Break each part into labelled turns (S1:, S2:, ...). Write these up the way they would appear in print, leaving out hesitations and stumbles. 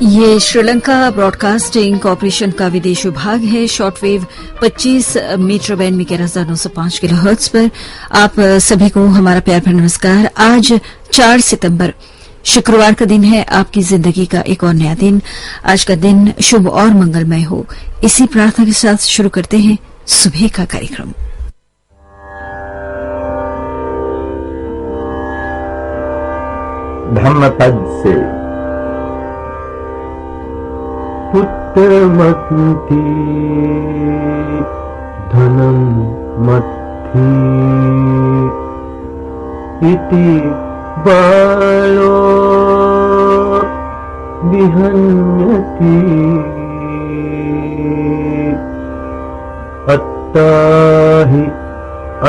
S1: ये Sri Lanka broadcasting corporation का विदेश विभाग है। शॉर्टवेव 25 मीटर बैंड में 11,905 किलोहर्ट्ज पर आप सभी को हमारा प्यार भरा नमस्कार। आज 4 सितंबर शुक्रवार का दिन है। आपकी जिंदगी का एक और नया दिन। आज का दिन शुभ और मंगलमय हो, इसी प्रार्थना के साथ शुरू करते हैं सुबह का कार्यक्रम।
S2: धम्मपद से पुत्रमति धनं मत्थि इति बालो विहन्यति अत्ताहि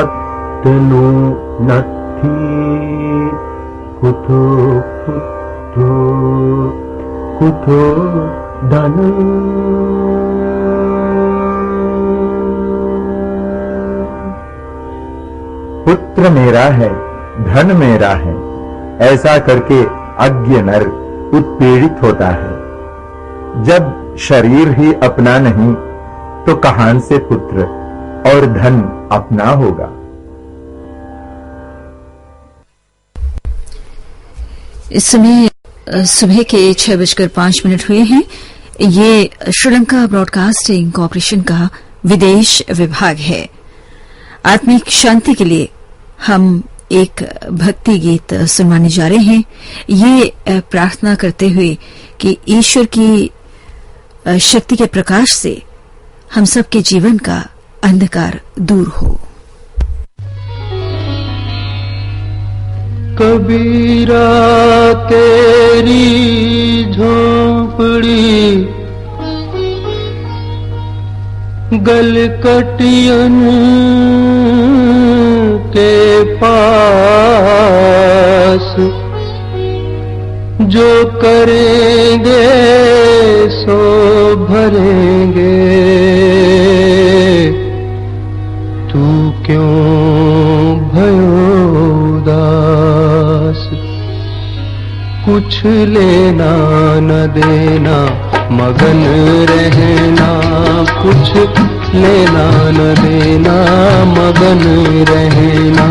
S2: अत्तनो नत्थि कुतो पुत्रो कुतो धनं। पुत्र मेरा है, धन मेरा है, ऐसा करके अज्ञ नर उत्पीड़ित होता है। जब शरीर ही अपना नहीं तो कहां से पुत्र और धन अपना होगा।
S1: इस समय सुबह के 6:05 हुए हैं। ये श्रीलंका ब्रॉडकास्टिंग कॉरपोरेशन का विदेश विभाग है। आत्मिक शांति के लिए हम एक भक्ति गीत सुनवाने जा रहे हैं, ये प्रार्थना करते हुए कि ईश्वर की शक्ति के प्रकाश से हम सबके जीवन का अंधकार दूर हो।
S3: कबीरा तेरी झोंपड़ी गलकटियन के पास, जो करेंगे सो भरेंगे, तू क्यों भयो उदास। कुछ लेना न देना मगन रहना, कुछ लेना न देना मगन रहना,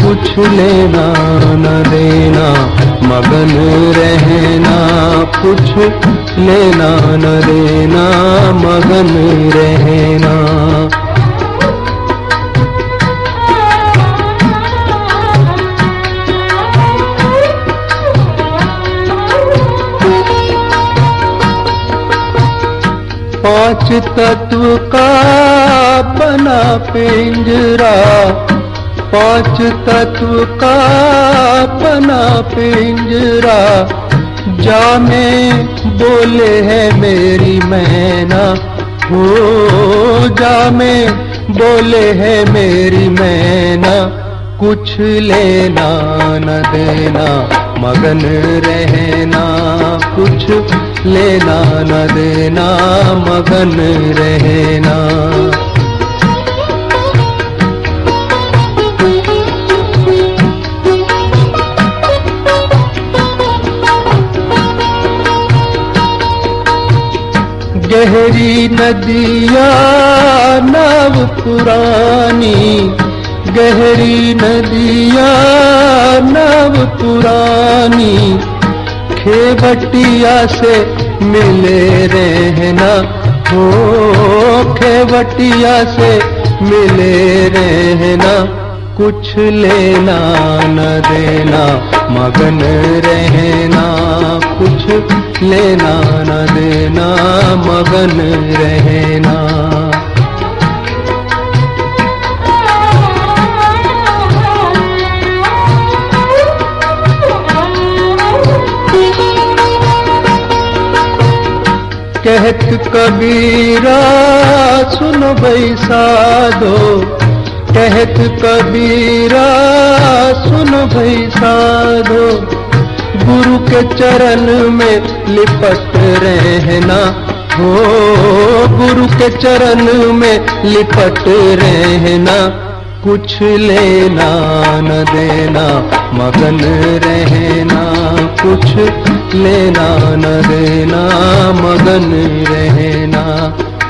S3: कुछ लेना न देना मगन रहना, कुछ लेना न देना मगन रहना। पांच तत्व का बना पिंजरा, पांच तत्व का बना पिंजरा, जा में बोले है मेरी मैना, हो जा में बोले है मेरी मैना। कुछ लेना न देना मगन रहना, कुछ लेना न देना मगन रहना। गहरी नदियाँ नाव पुरानी, गहरी नदियाँ नाव पुरानी, खेवटिया से मिले रहना, हो खेवटिया से मिले रहना। कुछ लेना न देना मगन रहना, कुछ लेना न देना मगन रहना। कहत कबीरा सुन भई साधो, कहत कबीरा सुन भई साधो, गुरु के चरण में लिपट रहना, हो गुरु के चरण में लिपट रहना। कुछ लेना न देना मगन रहना, कुछ लेना न देना मगन रहना,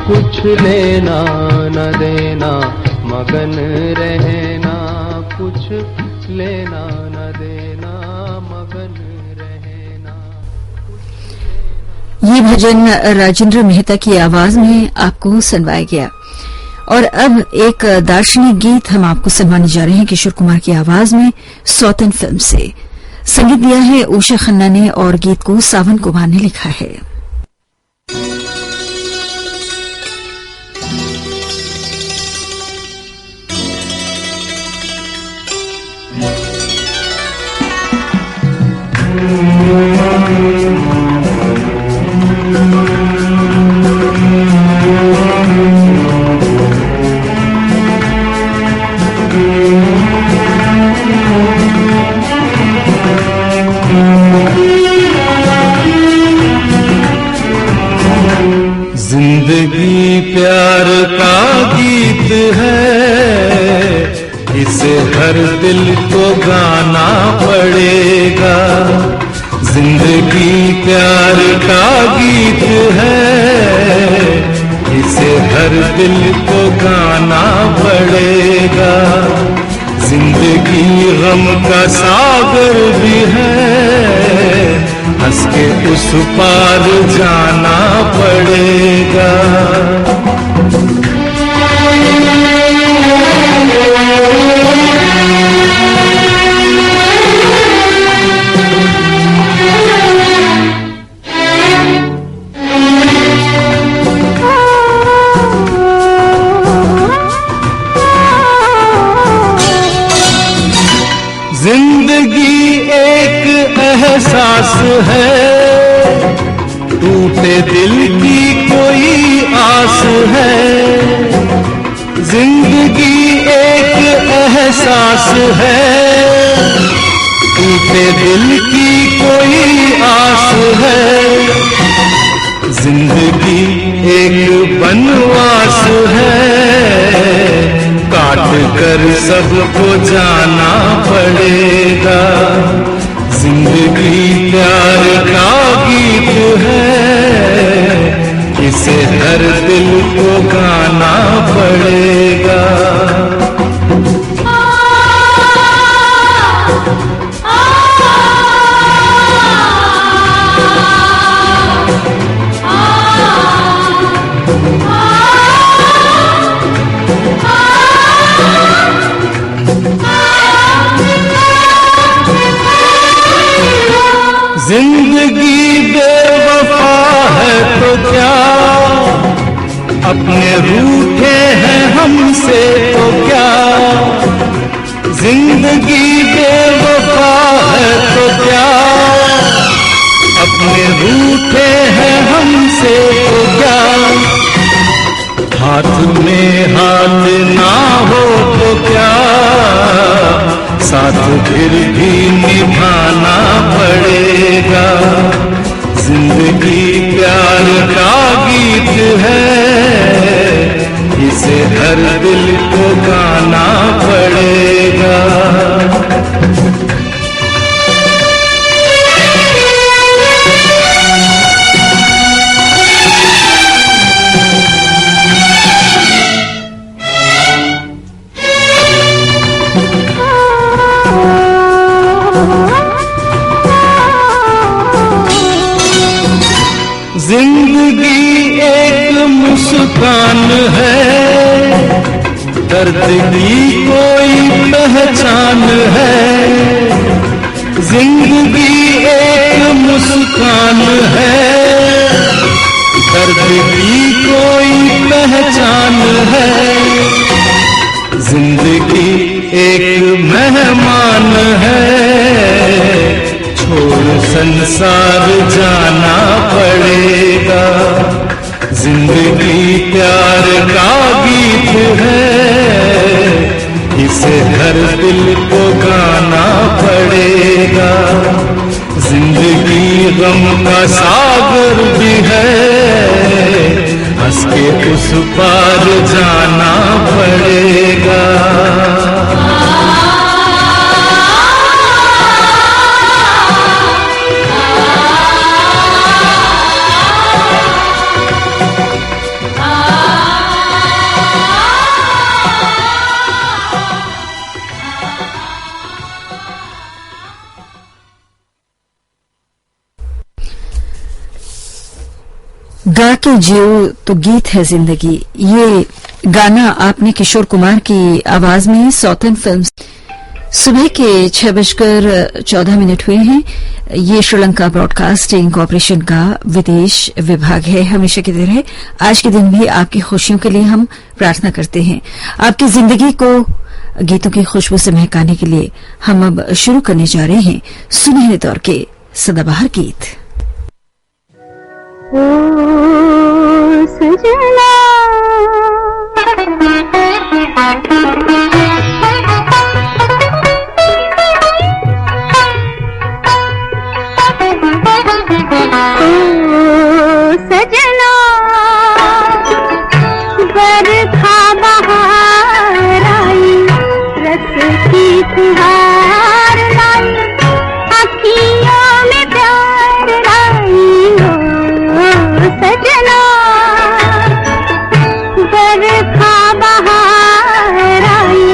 S3: कुछ लेना न देना मगन रहना, कुछ लेना न देना मगन रहना।
S1: ये भजन राजेंद्र मेहता की आवाज में आपको सुनवाया गया। और अब एक दार्शनिक गीत हम आपको सुनवाने जा रहे हैं किशोर कुमार की आवाज में सौतन फिल्म से। संगीत दिया है उषा खन्ना ने और गीत को सावन कुमार ने लिखा है।
S3: जिंदगी प्यार का गीत है, इसे हर दिल को गाना पड़ेगा। जिंदगी प्यार का गीत है, इसे हर दिल को गाना पड़ेगा। जिंदगी गम का सागर भी है, हंस के उस पार जाना पड़ेगा। जिंदगी एक एहसास है, टूटे दिल की कोई आस है। जिंदगी एक एहसास है, टूटे दिल की कोई आस है। जिंदगी एक बनवास है, काट कर सबको जाना पड़ेगा। जिंदगी प्यार का गीत है, इसे हर दिल को गाना पड़ेगा। जिंदगी बेवफा है तो क्या, अपने रूठे हैं हमसे तो क्या। जिंदगी बेवफा है तो क्या, अपने रूठे हैं हमसे तो क्या। हाथ में हाथ ना हो तो क्या, साथ फिर भी निभाना पड़ेगा। जिंदगी प्यार का गीत है, इसे हर दिल को गाना पड़ेगा। जिंदगी एक मुस्कान है, दर्द की कोई पहचान है। जिंदगी एक मुस्कान है, दर्द की कोई पहचान है। जिंदगी एक मेहमान है, छोड़ संसार जाना पड़ेगा। जिंदगी प्यार का गीत है, इसे हर दिल को गाना पड़ेगा। जिंदगी गम का सागर भी है, हंस के उस पार जाना पड़ेगा।
S1: गा के जियो तो गीत है जिंदगी। ये गाना आपने किशोर कुमार की आवाज में सौतन फिल्म। सुबह के 6:14 हुए हैं। ये श्रीलंका ब्रॉडकास्टिंग कॉरपोरेशन का विदेश विभाग है। हमेशा की तरह आज के दिन भी आपकी खुशियों के लिए हम प्रार्थना करते हैं। आपकी जिंदगी को गीतों की खुशबू से महकाने के लिए हम अब शुरू करने जा रहे हैं सुनहरे दौर के सदाबहार गीत।
S4: ओ सजना बरखा बहार आई, रस की फुहार लाई, अखियों में प्यार लाई। ओ सजना बरखा बहार आई,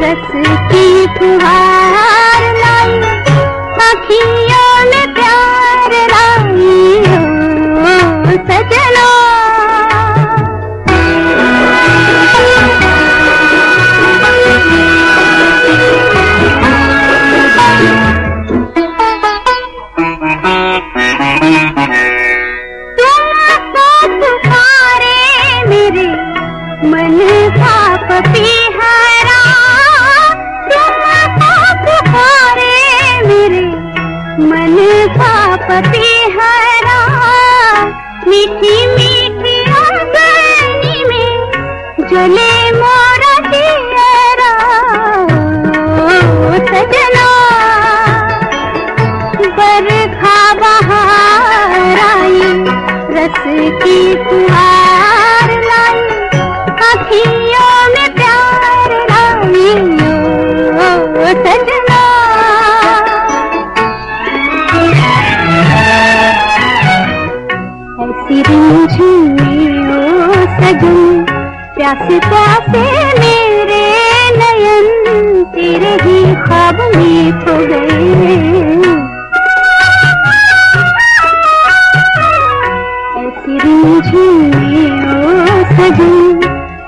S4: रस की फुहार लाई, अखियों में प्यार लाई। ओ सजना मीठी मीठी आंगनी में जले मोरा दियरा। ओ सजना बरखा बहार आई, रस की फुहार लाई, अखियों में प्यार लाई। ओ सजना ओ सजन प्यासे प्यासे मेरे नयन तेरे ही ख्वाब में खो गए। ऐसी रिंझिए ओ सजन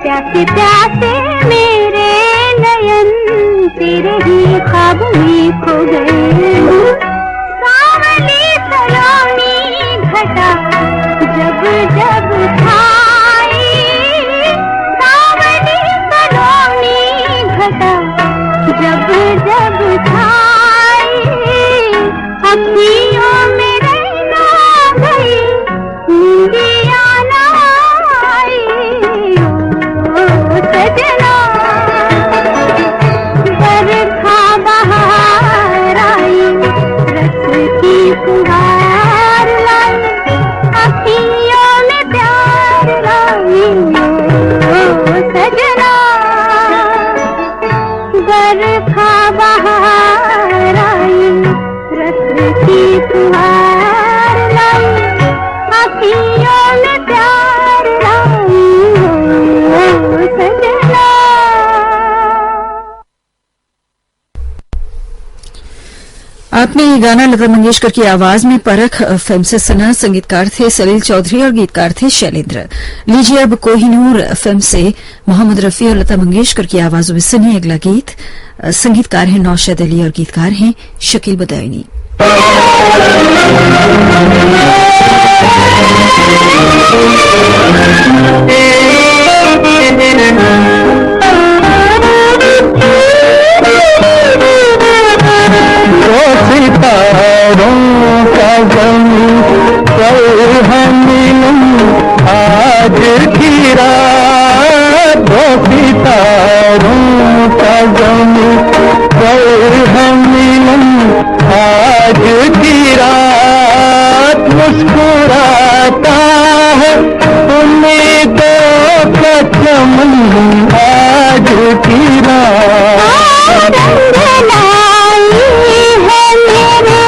S4: प्यासे प्यासे मेरे नयन तेरे ही ख्वाब में खो गए। सावली सलोनी घटा जब जब छाई, सावली सलोनी घटा जब जब छाई, अखियों में रहना गई, नींदिया ना आई। ओ सजना बरखा बहार आई, रस की फुहार लाई, अखियों में प्यार लाई। ओ सजना बरखा बहार आई, रस की फुहार लाई, अखियों में प्यार लाई। ओ सजना
S1: आपने ये गाना लता मंगेशकर की आवाज में परख फिल्म से सुना। संगीतकार थे सलील चौधरी और गीतकार थे शैलेंद्र। लीजिए अब कोहिनूर फिल्म से मोहम्मद रफी और लता मंगेशकर की आवाजों में सुनिए अगला गीत। संगीतकार हैं नौशाद अली और गीतकार हैं शकील बदायूनी।
S3: सितारों का गम पर हम आज की रात, दो सितारों का गम पर हम आज की रात, मुस्कुराता है उम्मीदों का चमन आज की रात।
S4: रंग लाई है मेरे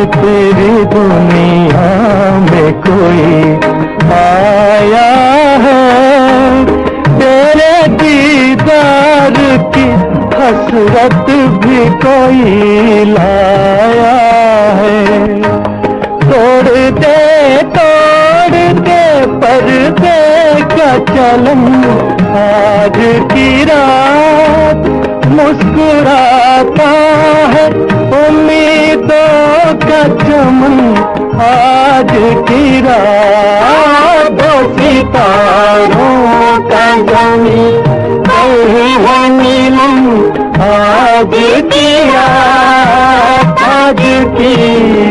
S3: तेरी दुनिया में कोई आया है, तेरे दीदार की हसरत भी कोई लाया है। तोड़ते तोड़ते पर्दे का चलन, आज की रात मुस्कुराता है, उम्मीदों का चमन, आज की रात दो सितारों का ज़मीं है नीलम, आज की रात, आज की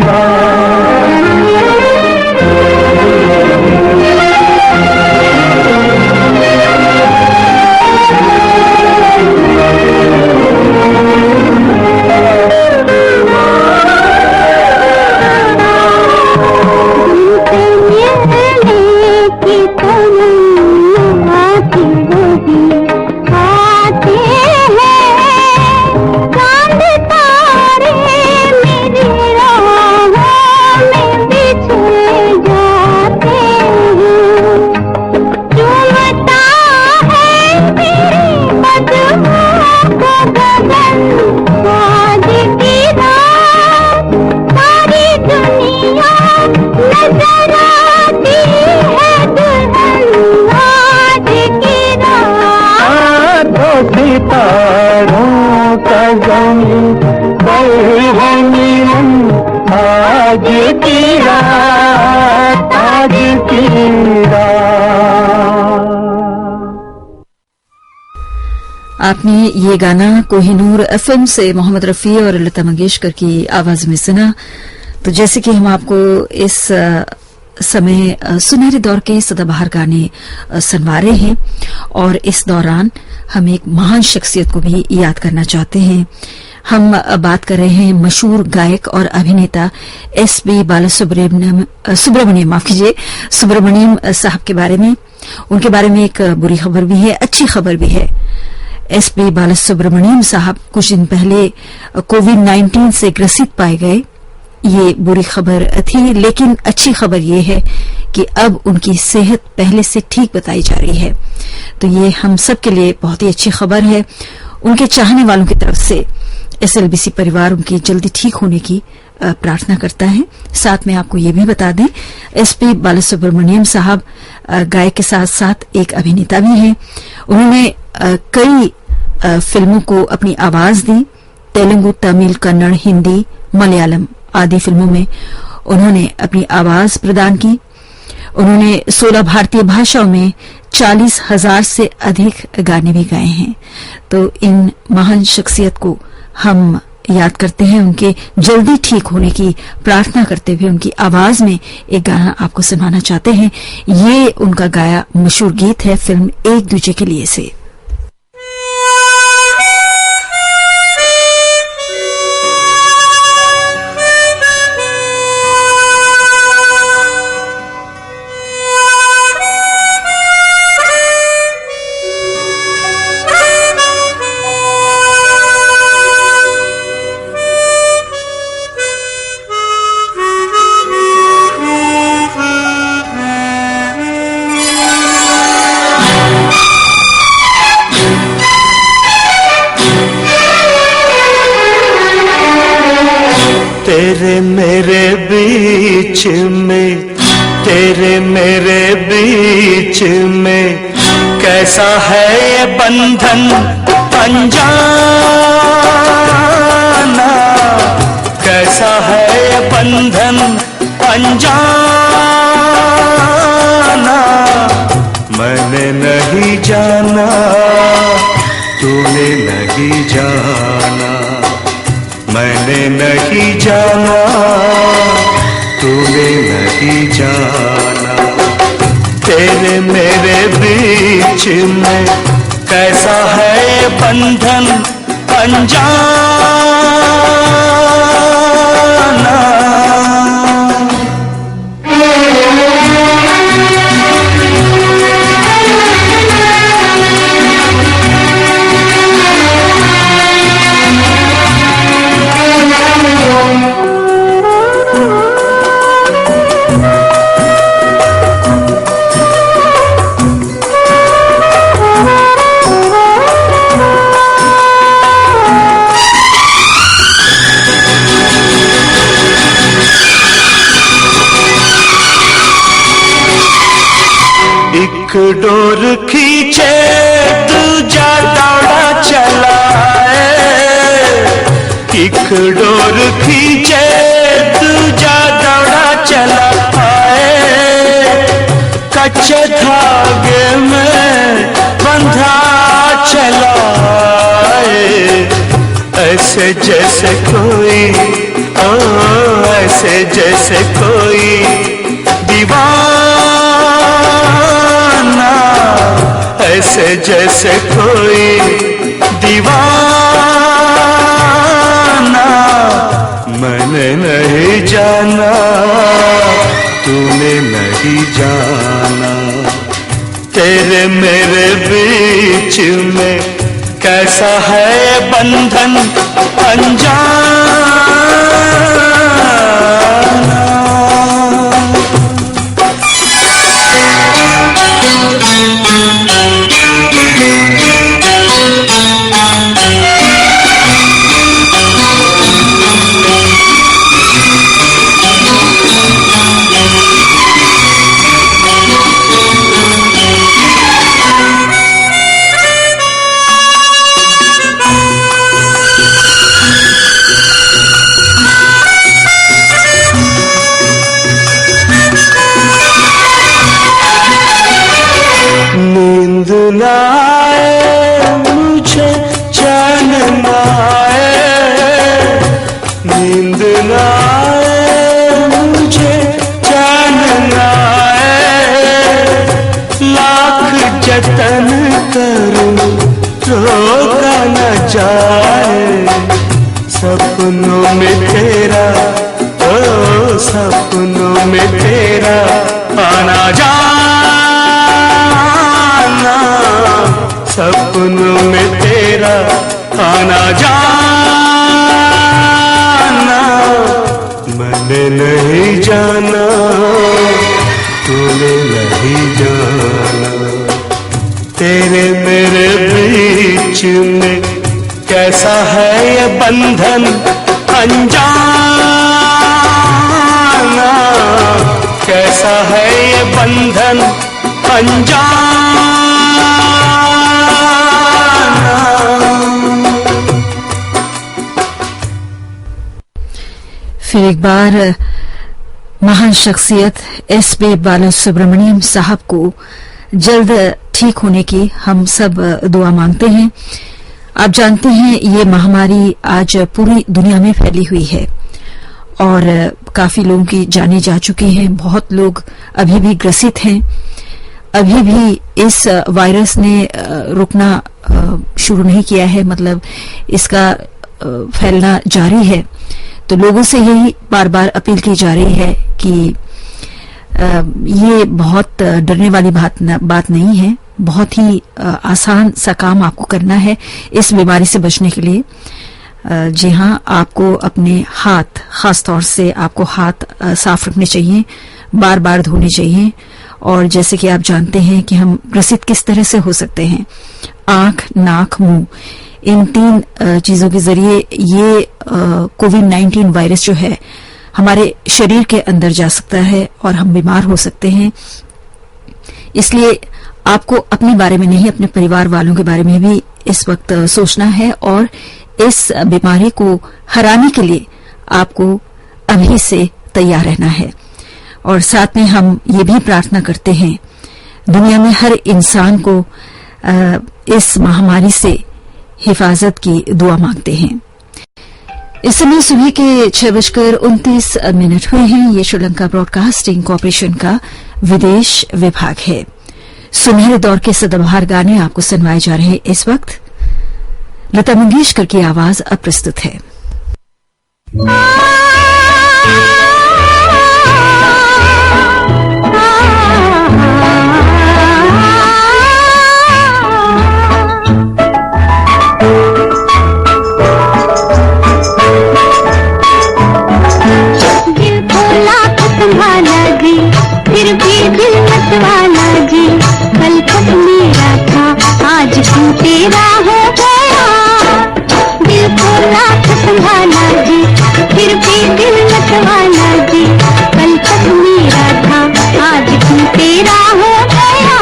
S3: रात। सितारों का ज़मीं है नीलम, आज की रात, आज की रात।
S1: आपने ये गाना कोहिनूर एफएम से मोहम्मद रफी और लता मंगेशकर की आवाज में सुना। तो जैसे कि हम आपको इस समय सुनहरे दौर के सदाबहार गाने सुनवा रहे हैं, और इस दौरान हम एक महान शख्सियत को भी याद करना चाहते हैं। हम बात कर रहे हैं मशहूर गायक और अभिनेता एसपी बालासुब्रमण्यम, माफ कीजिए, सुब्रमण्यम साहब के बारे में। उनके बारे में एक बुरी खबर भी है, अच्छी खबर भी है। एसपी बालासुब्रमण्यम साहब कुछ दिन पहले कोविड-19 से ग्रसित पाए गए। ये बुरी खबर थी, लेकिन अच्छी खबर ये है कि अब उनकी सेहत पहले से ठीक बताई जा रही है। तो ये हम सब के लिए बहुत ही अच्छी खबर है। उनके चाहने वालों की तरफ से एसएलबीसी परिवार उनकी जल्दी ठीक होने की प्रार्थना करता है। साथ में आपको ये भी बता दें, एसपी बालासुब्रमण्यम साहब गायक के साथ साथ एक अभिनेता भी हैं। उन्होंने कई फिल्मों को अपनी आवाज दी। तेलुगु, तमिल, कन्नड़, हिंदी, मलयालम आदि फिल्मों में उन्होंने अपनी आवाज प्रदान की। उन्होंने 16 भारतीय भाषाओं में 40,000 से अधिक गाने भी गाए हैं। तो इन महान शख्सियत को हम याद करते हैं, उनके जल्दी ठीक होने की प्रार्थना करते हुए उनकी आवाज में एक गाना आपको सुनाना चाहते हैं। ये उनका गाया मशहूर गीत है फिल्म एक दूजे के लिए से।
S3: तेरे मेरे बीच में, तेरे मेरे बीच में कैसा है ये बंधन अनजाना, कैसा है ये बंधन अनजाना। मैंने नहीं जाना, तूने नहीं जाना, मैंने नहीं जाना, तूने नहीं जाना। तेरे मेरे बीच में कैसा है बंधन अनजाना। एक डोर खींचे दूजा दौड़ा चला है, एक डोर खींचे दूजा दौड़ा चला है, कच्चे धागे में बंधा चला है, ऐसे जैसे कोई ओ ऐसे जैसे कोई दीवाना, ऐसे जैसे कोई दीवाना। मैंने नहीं जाना तूने नहीं जाना, तेरे मेरे बीच में कैसा है बंधन अनजाना। नींद लाए मुझे चैन लाए, नींद लाए मुझे चैन लाए, लाख जतन करूं रोका न जाए, सपनों में तेरा ओ सपनों में तेरा आना जाना, सपनों में तेरा आना जाना। मैंने नहीं जाना तूने नहीं जाना, तेरे मेरे बीच में कैसा है ये बंधन अनजाना, कैसा है ये बंधन अनजाना।
S1: फिर एक बार महान शख्सियत एस.पी. बालासुब्रमण्यम साहब को जल्द ठीक होने की हम सब दुआ मांगते हैं। आप जानते हैं ये महामारी आज पूरी दुनिया में फैली हुई है और काफी लोगों की जानें जा चुकी हैं, बहुत लोग अभी भी ग्रसित हैं। अभी भी इस वायरस ने रुकना शुरू नहीं किया है, मतलब इसका फैलना जारी है। तो लोगों से यही बार बार अपील की जा रही है कि ये बहुत डरने वाली बात नहीं है, बहुत ही आसान सा काम आपको करना है इस बीमारी से बचने के लिए। जी हाँ, आपको अपने हाथ, खास तौर से आपको हाथ साफ रखने चाहिए, बार बार धोने चाहिए। और जैसे कि आप जानते हैं कि हम ग्रसित किस तरह से हो सकते हैं, आंख, नाक, मुंह, इन 3 चीजों के जरिए ये कोविड-19 वायरस जो है हमारे शरीर के अंदर जा सकता है और हम बीमार हो सकते हैं। इसलिए आपको अपने बारे में नहीं, अपने परिवार वालों के बारे में भी इस वक्त सोचना है और इस बीमारी को हराने के लिए आपको अभी से तैयार रहना है। और साथ में हम ये भी प्रार्थना करते हैं, दुनिया में हर इंसान को इस महामारी से हिफाजत की दुआ मांगते हैं। इस समय सुबह के 6:29 हुए हैं। ये श्रीलंका ब्रॉडकास्टिंग कॉरपोरेशन का विदेश विभाग है। सुनहरे दौर के सदाबहार गाने आपको सुनवाए जा रहे हैं इस वक्त। लता मंगेशकर की आवाज अब प्रस्तुत है।
S4: फिर भी दिल मतवाला जी, कल तक मेरा था आज क्यों तेरा हो गया। दिल को लाख संभाला जी, फिर भी दिल मतवाला जी, कल तक मेरा था आज क्यों तेरा हो गया।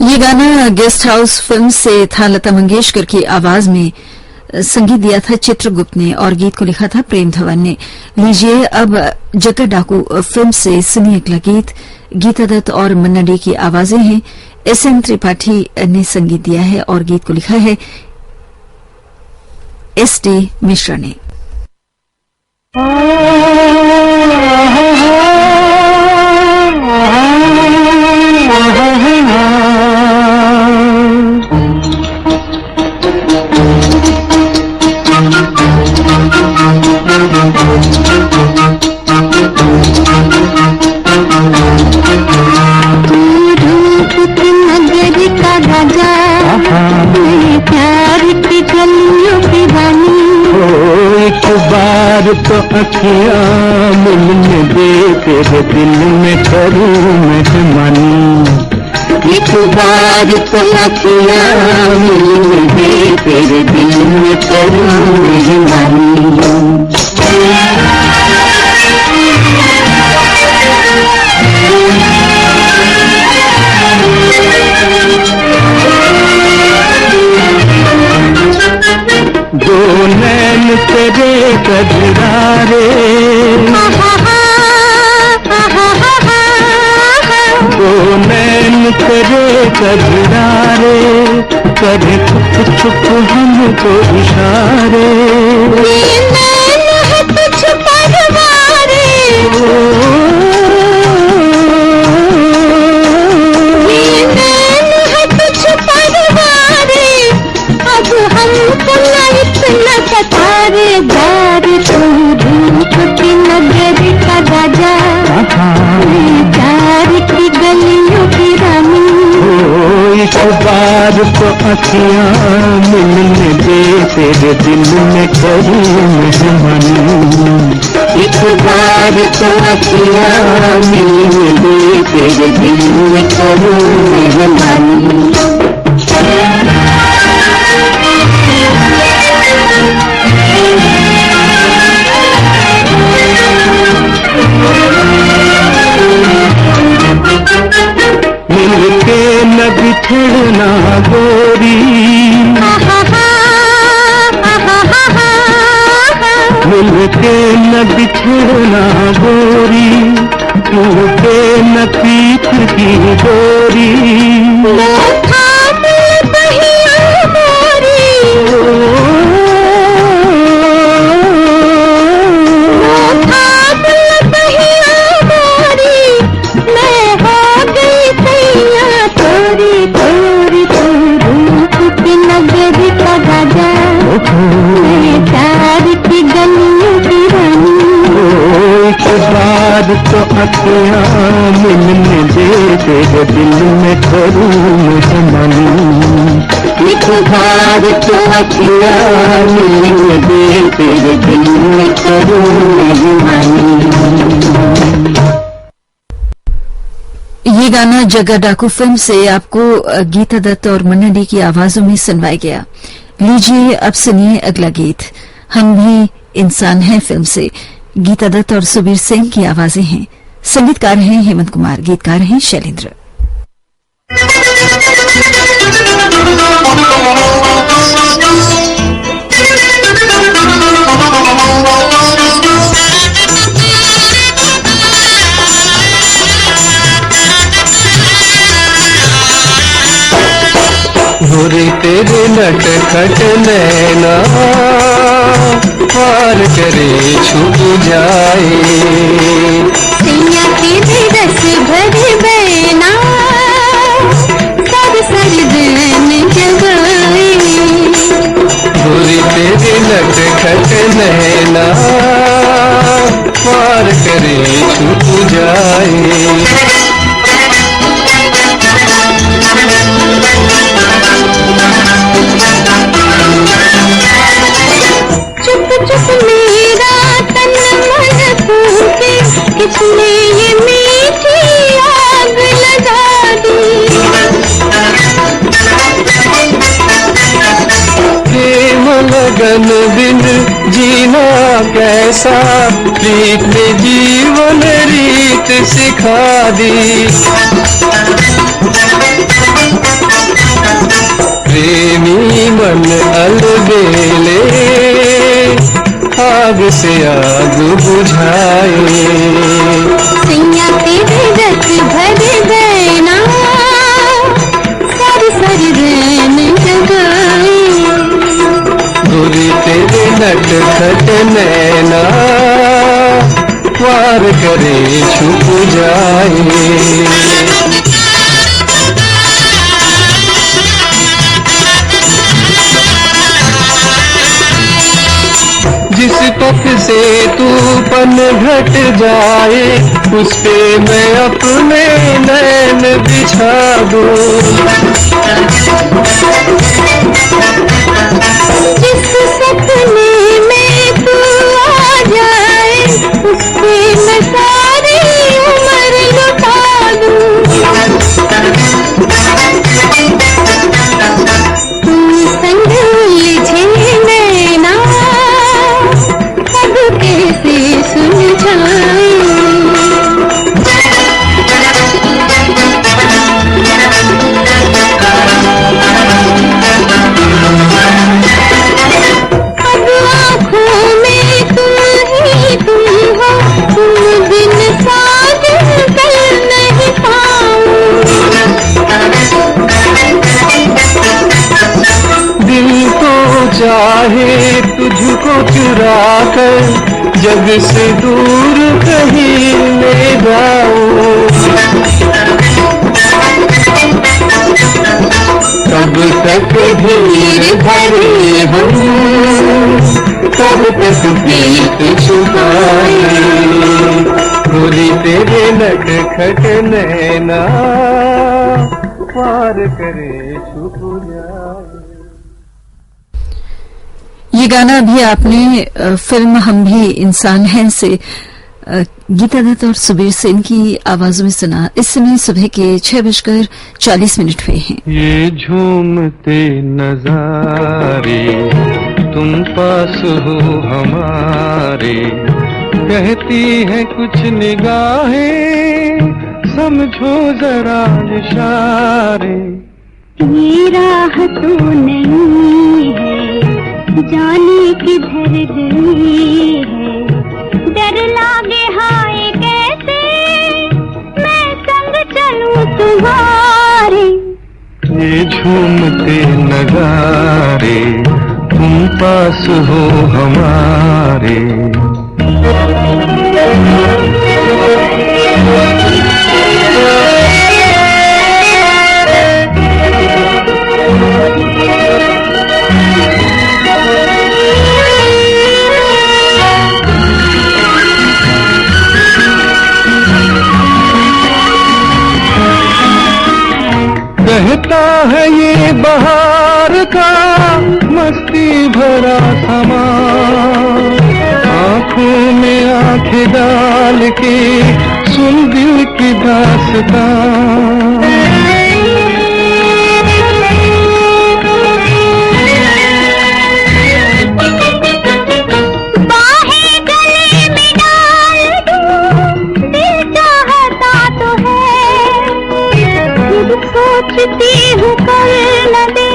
S1: ये गाना गेस्ट हाउस फिल्म से था। लता मंगेशकर की आवाज में संगीत दिया था चित्रगुप्त ने और गीत को लिखा था प्रेम धवन ने। लीजिए अब जक्कर डाकू फिल्म से सुनिए अगला गीत। गीता दत्त और मन्ना डे की आवाजें हैं। SM त्रिपाठी ने संगीत दिया है और गीत को लिखा है SD मिश्रा ने।
S3: तो अखियाँ मिलने दे, तेरे दिल में करूँ मेहमानी। एक बार तो अखियाँ मिलने दे, तेरे दिल में करूँ मेहमानी। दो नैन तेरे कजरारे, दो नैन तेरे कजरारे, करे छुप छुप हमको इशारे। अखियां मिलने दे, तेरे दिल में करूं मेहमानी। एक बार तो अखियां मिलने दे, तेरे दिल में करूं मेहमानी। मिलके न बिछड़ना गोरी, मिलके न बिछड़ना गोरी, मिलके न पीठ की डोरी। तो अखियां मिलने दे, तेरे दिल में करूं मेहमानी। एक बार तो अखियां मिलने दे, तेरे दिल में करूं मेहमानी।
S1: ये गाना जग्गा डाकू फिल्म से आपको गीता दत्त और मन्ना डे की आवाजों में सुनवाया गया। लीजिए अब सुनिए अगला गीत, हम भी इंसान हैं फिल्म से। गीता दत्त और सुबीर सिंह की आवाजें हैं। संगीतकार हैं हेमंत कुमार, गीतकार हैं शैलेंद्र।
S3: गोरी तेरे नटखट नैना पार करे छूट जाए,
S4: सैया तेरे रस भरे बैना सब सरदन जगाए।
S3: गोरी तेरे नटखट नैना पार करे छूट जाए।
S4: चुप चुप मेरा तन मन फूके, किसने ये मीठी आग लगा दी।
S3: प्रेम लगन बिन जीना कैसा, प्रीत ने जीवन रीत सिखा दी। प्रेमी मन अलबेले आग से आग बुझाए।
S4: सैया तेरे रस भरे बैना सर सर रैन जगाए।
S3: गोरी तेरे नटखट नैना वार करे छुप जाए। जिस पथ से तू पन घट जाए, उस पे मैं अपने नैन बिछा दूं।
S4: जिस सपने में तू आ जाए, उस पे मैं सारी उम्र लुटा दूं। तुम संग उलझे नैना अब कैसे सुलझाए। अब आँखों में तुम ही तुम हो, तुम बिन साथ कल नहीं पाऊं।
S3: दिल को चाहे तुझको चुरा कर, जग से दूर कहीं ले जाऊं। कब तक धीर धरे हम, कब तक प्रीत छुपाए। गोरी तेरे नटखट नैना पार करे छुप जाए।
S1: ये गाना भी आपने फिल्म हम भी इंसान हैं से गीता दत्त और सुबीर सेन की आवाजों में सुना। इस समय सुबह के 6:40 हुए हैं।
S3: ये झूमते नजारे तुम पास हो हमारे, कहती है कुछ निगाहें समझो जरा इशारे।
S4: ये राह तो नहीं है जाने किधर गई है, डर लागे हाय कैसे मैं संग चलूं तुम्हारे।
S3: ये झूमते नजारे तुम पास हो हमारे। कहता है ये बहार का मस्ती भरा समा, आंखों में आंखें डाल के सुन दिल की दास्तां।
S4: सोचती हूँ कर न दे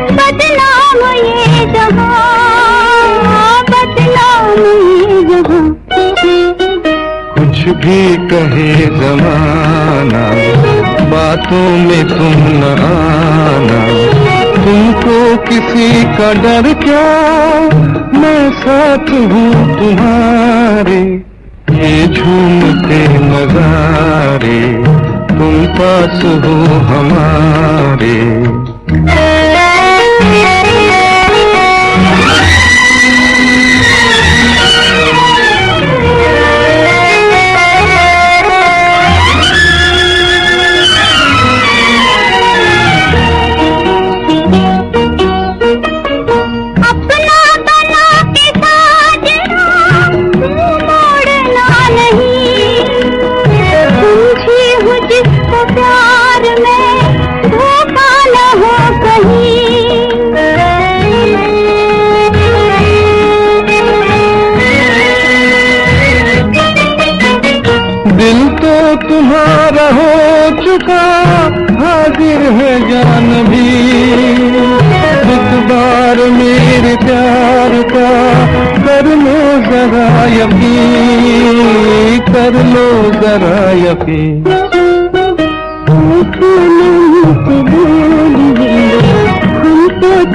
S4: बदनाम ये जहाँ, बदनाम ये जहाँ।
S3: कुछ भी कहे जमाना बातों में तुम न आना, तुमको किसी का डर क्या मैं साथ हूँ तुम्हारे। ये झूमते नजारे तुम पास हो हमारे। दिल तो तुम्हारा हो चुका हाजिर है जान भी, एक बार मेरे प्यार का कर लो जरा यकीन, कर लो जरा यकीन।
S4: हमको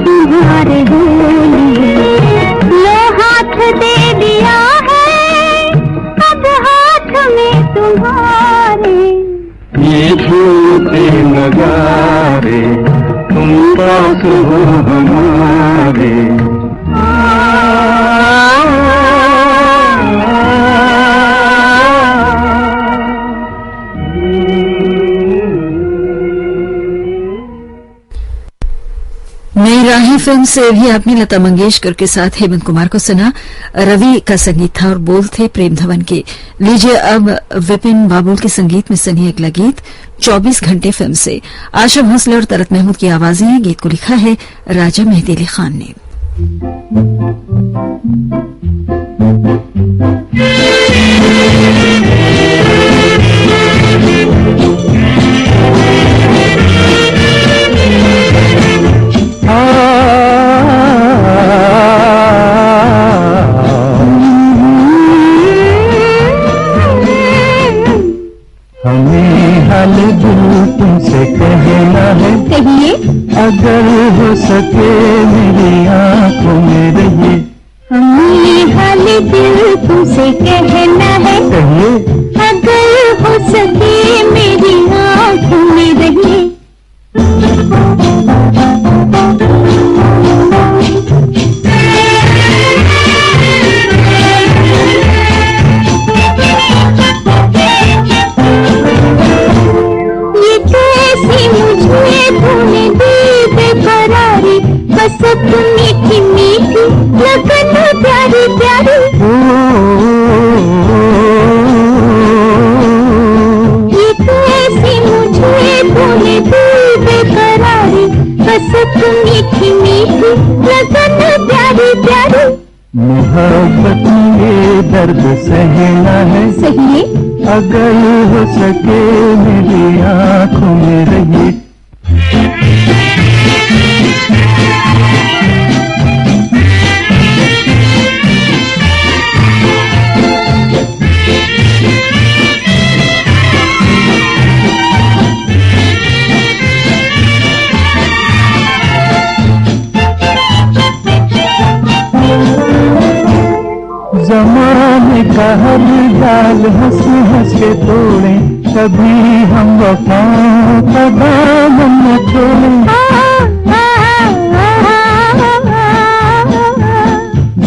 S4: तुम्हारे बोलिए लो हाथ दे दिया है अब हाथ में तुम्हारे।
S3: ये झूठे नजारे तुम पास हो हमारे।
S1: नई राहें फिल्म से भी आपने लता मंगेशकर के साथ हेमंत कुमार को सुना। रवि का संगीत था और बोल थे प्रेम धवन के। लीजिए अब विपिन बाबुल के संगीत में सुनिए अगला गीत 24 घंटे फिल्म से। आशा भोसले और तरत महमूद की आवाजें हैं। गीत को लिखा है राजा मेहदी अली खान ने।
S3: हमें हाल दिल तुमसे कहना है,
S4: कहिए
S3: अगर हो सके मेरी आंखों में रहिए।
S4: हमें हाल दिल तुमसे कहना है,
S3: कहिए
S4: अगर हो सके मेरी आंखों में रहिए। ये कैसी मुझे कसक मीठी मीठी लगन प्यारी प्यारी। ये कैसी मुझे भूले दिल बेकरारी, कसक मीठी मीठी लगन प्यारी प्यारी।
S3: मोहब्बत ये दर्द सहना है,
S4: सही
S3: अगर हो सके मेरी आंखों में रहिए। ज़माने का हर जाल हंस हंस के तोड़े, कभी हम वफाओं का दामन न छोड़े।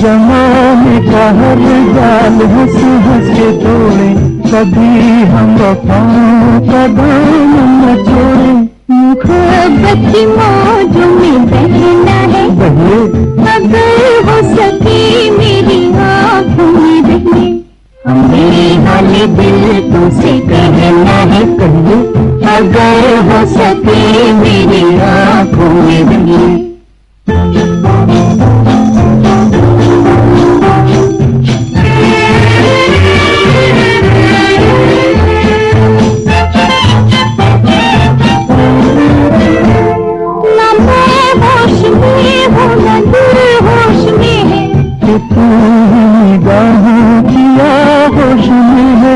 S3: ज़माने का हर जाल हंस हंस के तोड़े, कभी हम वफाओं का दामन न छोड़े।
S4: मोहब्बत की मौजों में बहना है, अगर हो सके मेरी आँखों में रहिए। मेरे हाल दिल तुमसे कहना है, कहिए अगर हो सके मेरी आँखों में रहिए।
S3: निगाहों किया होश में है,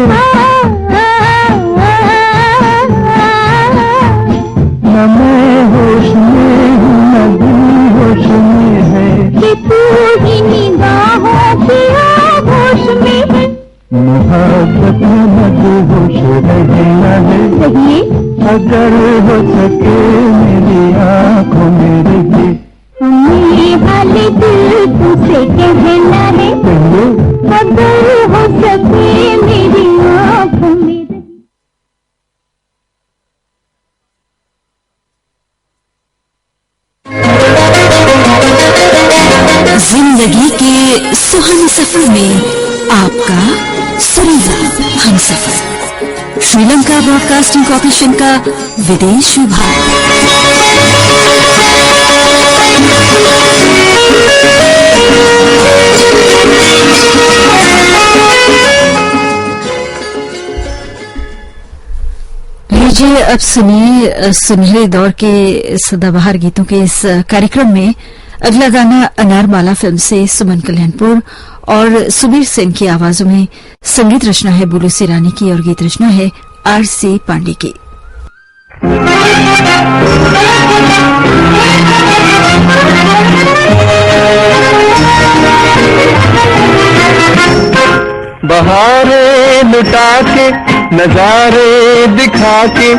S3: न मैं होश में हूँ न दिल होश में है,
S4: कि तू ही निगाहों किया होश में है।
S3: मोहब्बत में मदहोश रहना है, अगर हो सके मेरी आंखों में रहिए।
S4: मेरे हाल दिल तुझसे कहना है, अगर हो सके मेरी आँखों में रहिए।
S1: जिंदगी के सुहाने सफर में आपका सुरीला हमसफर, श्रीलंका ब्रॉडकास्टिंग कॉर्पोरेशन का विदेश विभाग। लीजिए अब सुनिए सुनहरे दौर के सदाबहार गीतों के इस कार्यक्रम में अगला गाना अनारमाला फिल्म से सुमन कल्याणपुर और सुबीर सिंह की आवाजों में। संगीत रचना है बुलू सिरानी की और गीत रचना है आर.सी. पांडे की।
S3: बहारे लुटा के नजारे दिखा के,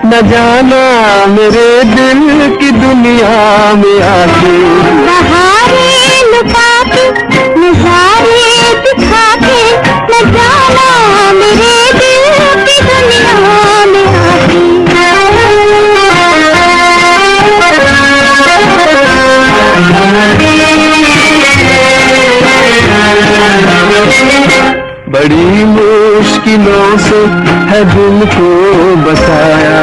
S3: न जाना मेरे दिल की दुनिया में आके।
S4: बहारे लुटा के नजारे दिखा के, न जाना मेरे दिल की दुनिया में आके।
S3: बड़ी मुश्किलों से है दिल को बसाया,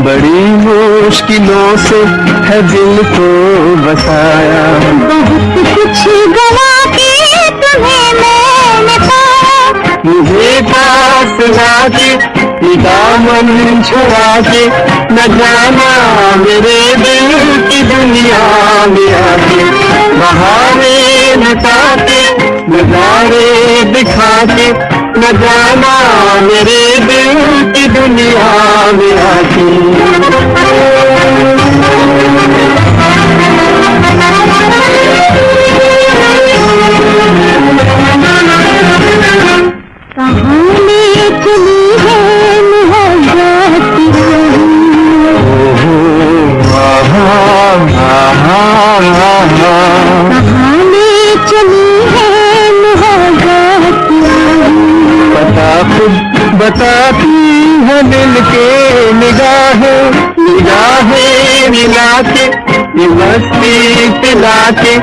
S3: बड़ी मुश्किलों से है दिल को बसाया।
S4: बहुत कुछ गवा के तुम्हें मैंने पाया,
S3: मुझे पास लाके दामन छुड़ा के, न जाना मेरे दिल की दुनिया में आके। बहारे लुटा के नजारे दिखा के, न जाना मेरे दिल की दुनिया में आके।
S4: कहानी चली है मोहब्बत कहानी चली है मोहब्बत,
S3: पता खुद बताती है मिलके निगाहें मिला के ये मस्ती पिला के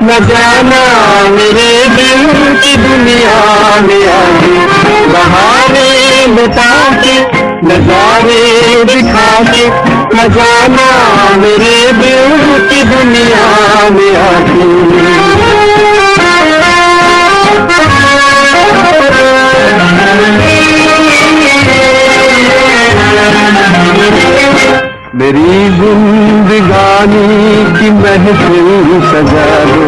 S3: न जाना मेरे दिल की दुनिया में आके बहाने बता के नजारे दिखा के न जाना मेरे दिल की दुनिया में आके। मेरी जिंदगानी की महफिल सजा दो,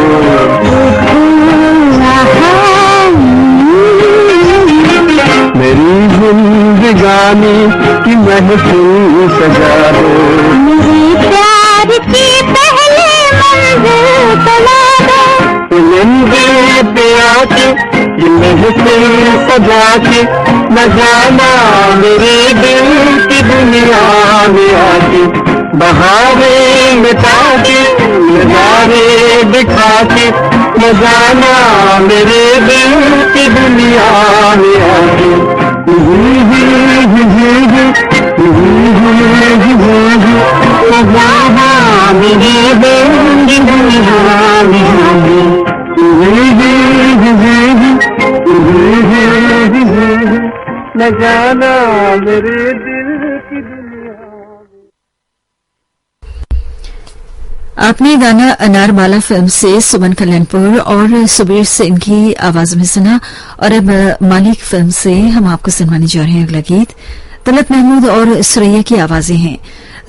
S3: मेरी जिंदगानी की महफिल सजा दो,
S4: मेरे प्यार की पहले मंजिल बना दो,
S3: मंदिर पे आके ये महफिल सजा के न जाना मेरे दिल की दुनिया में आके बहारे मिटा के नजारे दिखा के न जाना मेरे दिल की दुनिया में आके। मेरे दिल की दुनिया में आके न जाना मेरे दिल की दुनिया।
S1: आपने गाना अनारमाला फिल्म से सुमन कल्याणपुर और सुबीर सिंह की आवाज में सुना। और अब मालिक फिल्म से हम आपको सुनवाने जा रहे हैं अगला गीत। तलत महमूद और सुरैया की आवाजें हैं।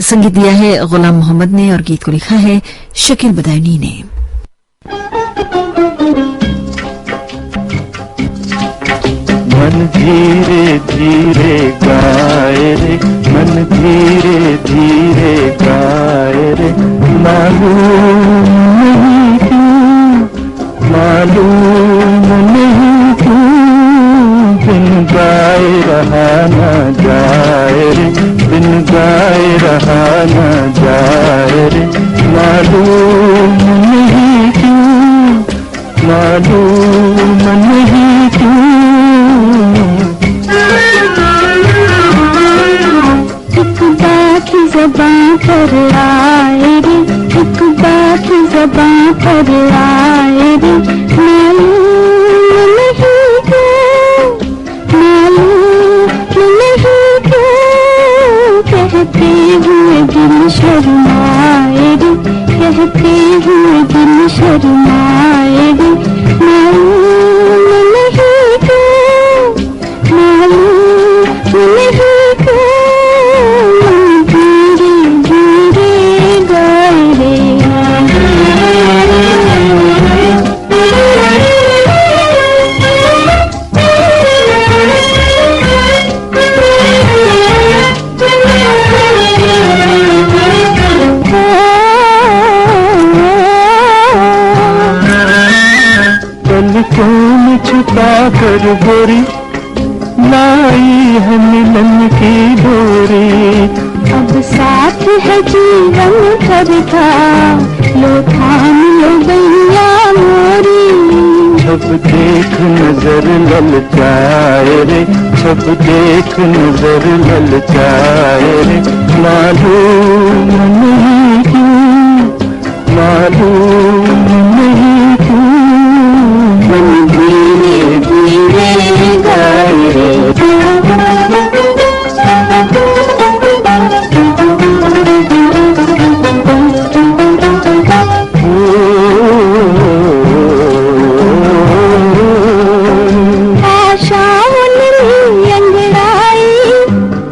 S1: संगीत दिया है गुलाम मोहम्मद ने और गीत को लिखा है शकील बदायूनी ने।
S3: मन धीरे धीरे गाए रे, मन धीरे धीरे गाए रे, मालूम नहीं क्यों, मालूम नहीं क्यों, बिन गाए रहा न जाए रे, बिन गाए रहा न जाए रे, मालूम नहीं क्यों, मालूम नहीं क्यों।
S4: एक बात ज़बां पर आए रे, एक बात ज़बां पर आए रे, मालूम नहीं क्यों, मालूम नहीं क्यों, कहते हुए दिल शर्माए रे, कहते हुए दिल शर्माए रे, मालूम नहीं क्यों, मालूम नहीं क्यों, धीरे धीरे गाए रे।
S3: पलकों में छुपा कर गोरी लाई है मिलन की डोरी,
S4: अब साथ है जीवन भर का, लो थाम लो गैया मोरी।
S3: जब देख नजर ललचाए रे, जब देख नजर ललचाए रे, मालूम नहीं क्यों, मालूम नहीं क्यों, मन धीरे धीरे गाए रे।
S4: आशाओं ने अंगड़ाई,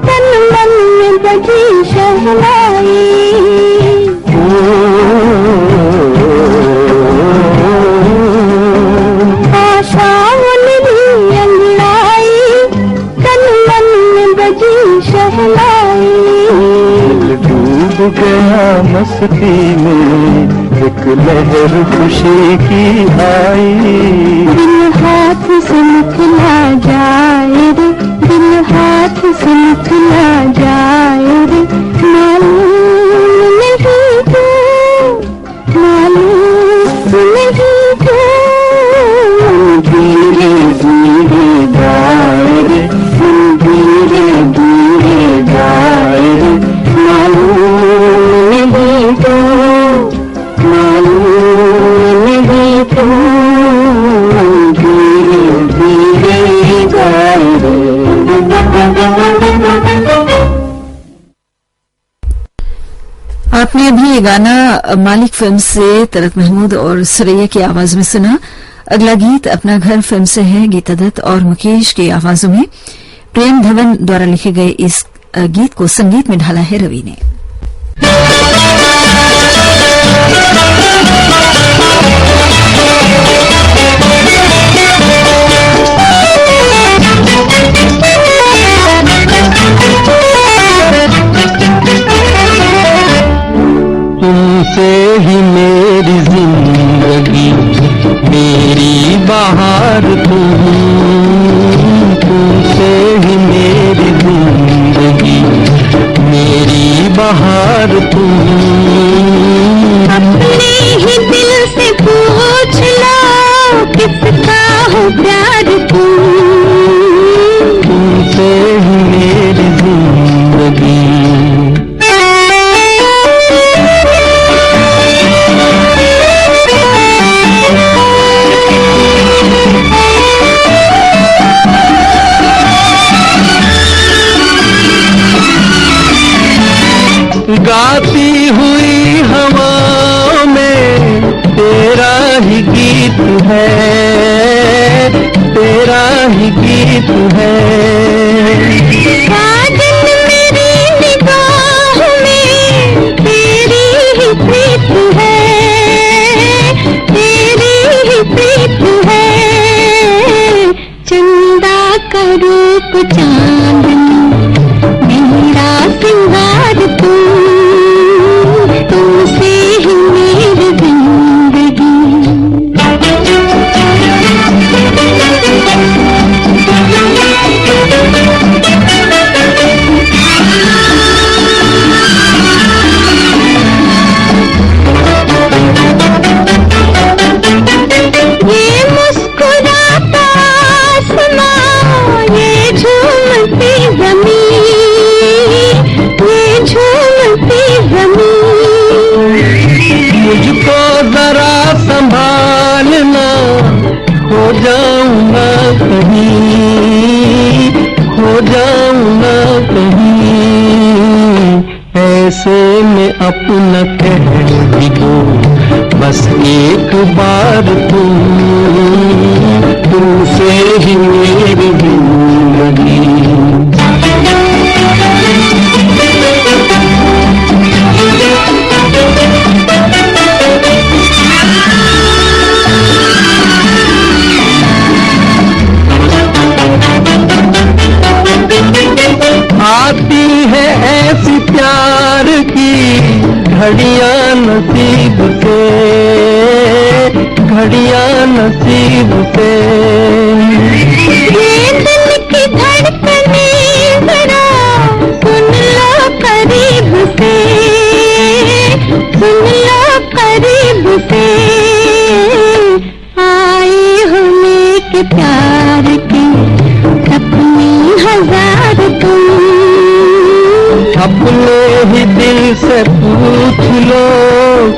S4: तन मन में बजी शहनाई, आशाओं ने अंगड़ाई, तन मन में बजी शहनाई।
S3: डूब गया मस्ती में, एक लहर खुशी की आई,
S4: दिल हाथ से निकला जाए रे, दिल हाथ से निकला जाए रे, मालूम नहीं क्यों, मालूम नहीं क्यों,
S3: धीरे धीरे गाए रे, धीरे धीरे
S1: आपने अभी ये गाना मालिक फिल्म से तरक महमूद और सुरैया की आवाज में सुना। अगला गीत अपना घर फिल्म से है। गीता दत्त और मुकेश की आवाजों में प्रेम धवन द्वारा लिखे गए इस गीत को संगीत में ढाला है रवि ने।
S3: तुमसे ही मेरी जिंदगी, मेरी बहार तुमसे ही मेरी जिंदगी, मेरी बहार तुम।
S4: अपने ही दिल से पूछ लो किसका हो प्यार
S3: तुमसे ही मेरी जिंदगी। गाती हुई हवा में तेरा ही गीत है, तेरा ही गीत है। साजन मेरी निगाह में तेरी ही प्रीत है, तेरी ही प्रीत है। चंदा का रूप चांदनी मेरा सिंगार तुमसे ही मेरी जिंदगी। ये मुस्कुराता आसमां, ये झूमती ज़मीन, ये झूमती ज़मीन। मुझको जरा संभालना, हो जाऊंगा कहीं, हो जाऊंगा कहीं। ऐसे में अपना कह भी दो बस एक बार तुमसे ही मेरी जिंदगी। आती है ऐसी प्यार की घड़ियां नसीब से, घड़ियां नसीब से। ये दिल की धड़कने जरा सुन लो करीब से, सुन लो करीब से। आए हो लेके प्यार की सपने हजार तुम। अपने ही दिल से पूछ लो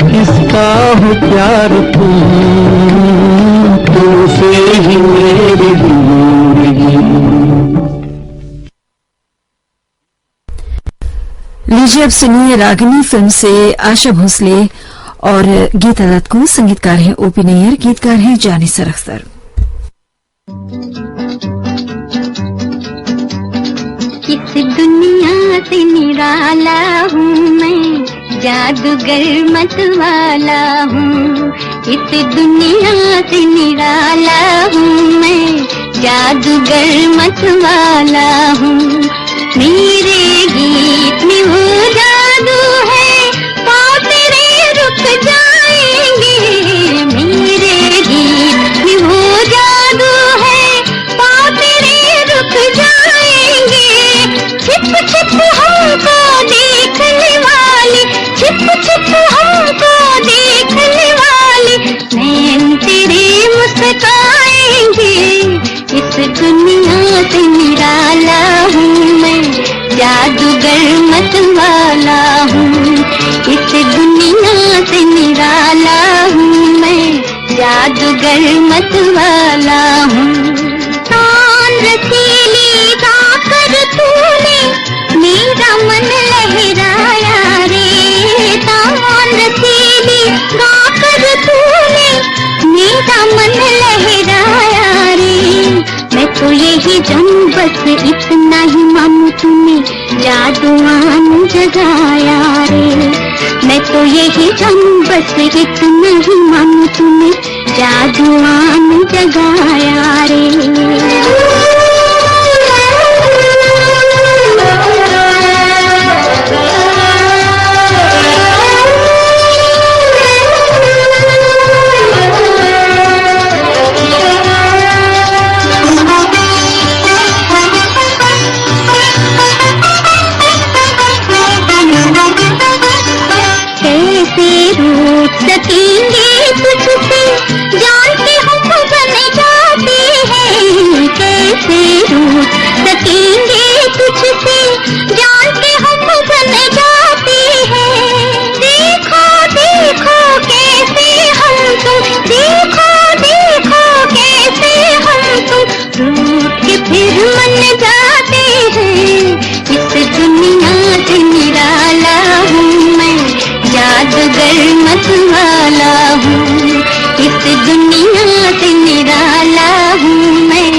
S3: किसका हो प्यार तुमसे ही मेरी जिंदगी।
S1: लीजिए अब सुनिए रागिनी फिल्म से आशा भोसले और गीता दत्त को। संगीतकार हैं ओपी नैयर, गीतकार हैं जानिसर अख्तर।
S4: इस दुनिया से निराला हूँ मैं, जादूगर मत वाला हूँ। इस दुनिया से निराला हूँ मैं, जादूगर मत वाला हूँ। मेरे गीत में वो जादू है, पाँव तेरे रुक जाएंगे। मेरे गीत में वो जादू है, पाँव तेरे रुक जाएंगे। छिप छिप हमको देखने वाली, छिप छिप हमको देखने वाली, नैन तेरे मुस्काएंगे। इस दुनिया से निराला हूँ मैं, जादूगर मत वाला हूँ। इस दुनिया से निराला हूँ मैं, जादूगर मत वाला हूँ। कान रसीली गाकर तूने मेरा मन लहराया रे, तान तो यही जानूं बस इतना ही मानूं तूने जादुआन जगाया रे। मैं तो यही जानूं बस इतना ही मानूं तूने जादुआन जगाया रे। सकेंगे तुझसे जान के हम बन जाते हैं, कैसे रूठ सकेंगे तुझसे जान के हम बन जाते हैं। देखो देखो कैसे हम तुम, देखो देखो कैसे हम तुम रूठ के फिर मन जाते हैं। इस दुनिया से निराला हूँ मैं, जादूगर मतवाला हूँ। इस दुनिया से निराला हूँ मैं,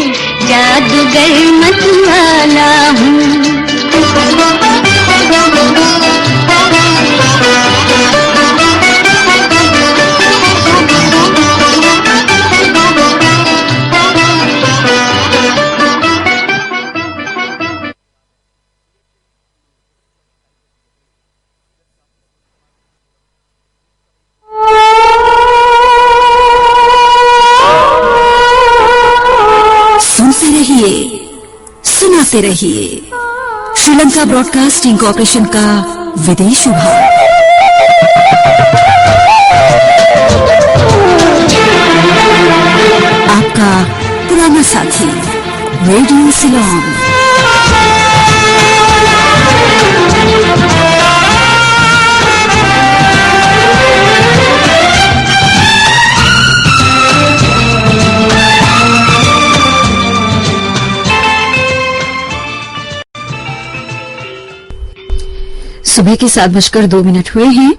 S4: जादूगर मतवाला हूँ।
S1: सुनाते रहिए श्रीलंका ब्रॉडकास्टिंग कॉर्पोरेशन का विदेश विभाग। आपका पुराना साथी रेडियो सिलोन। सुबह के 7:02 हुए हैं।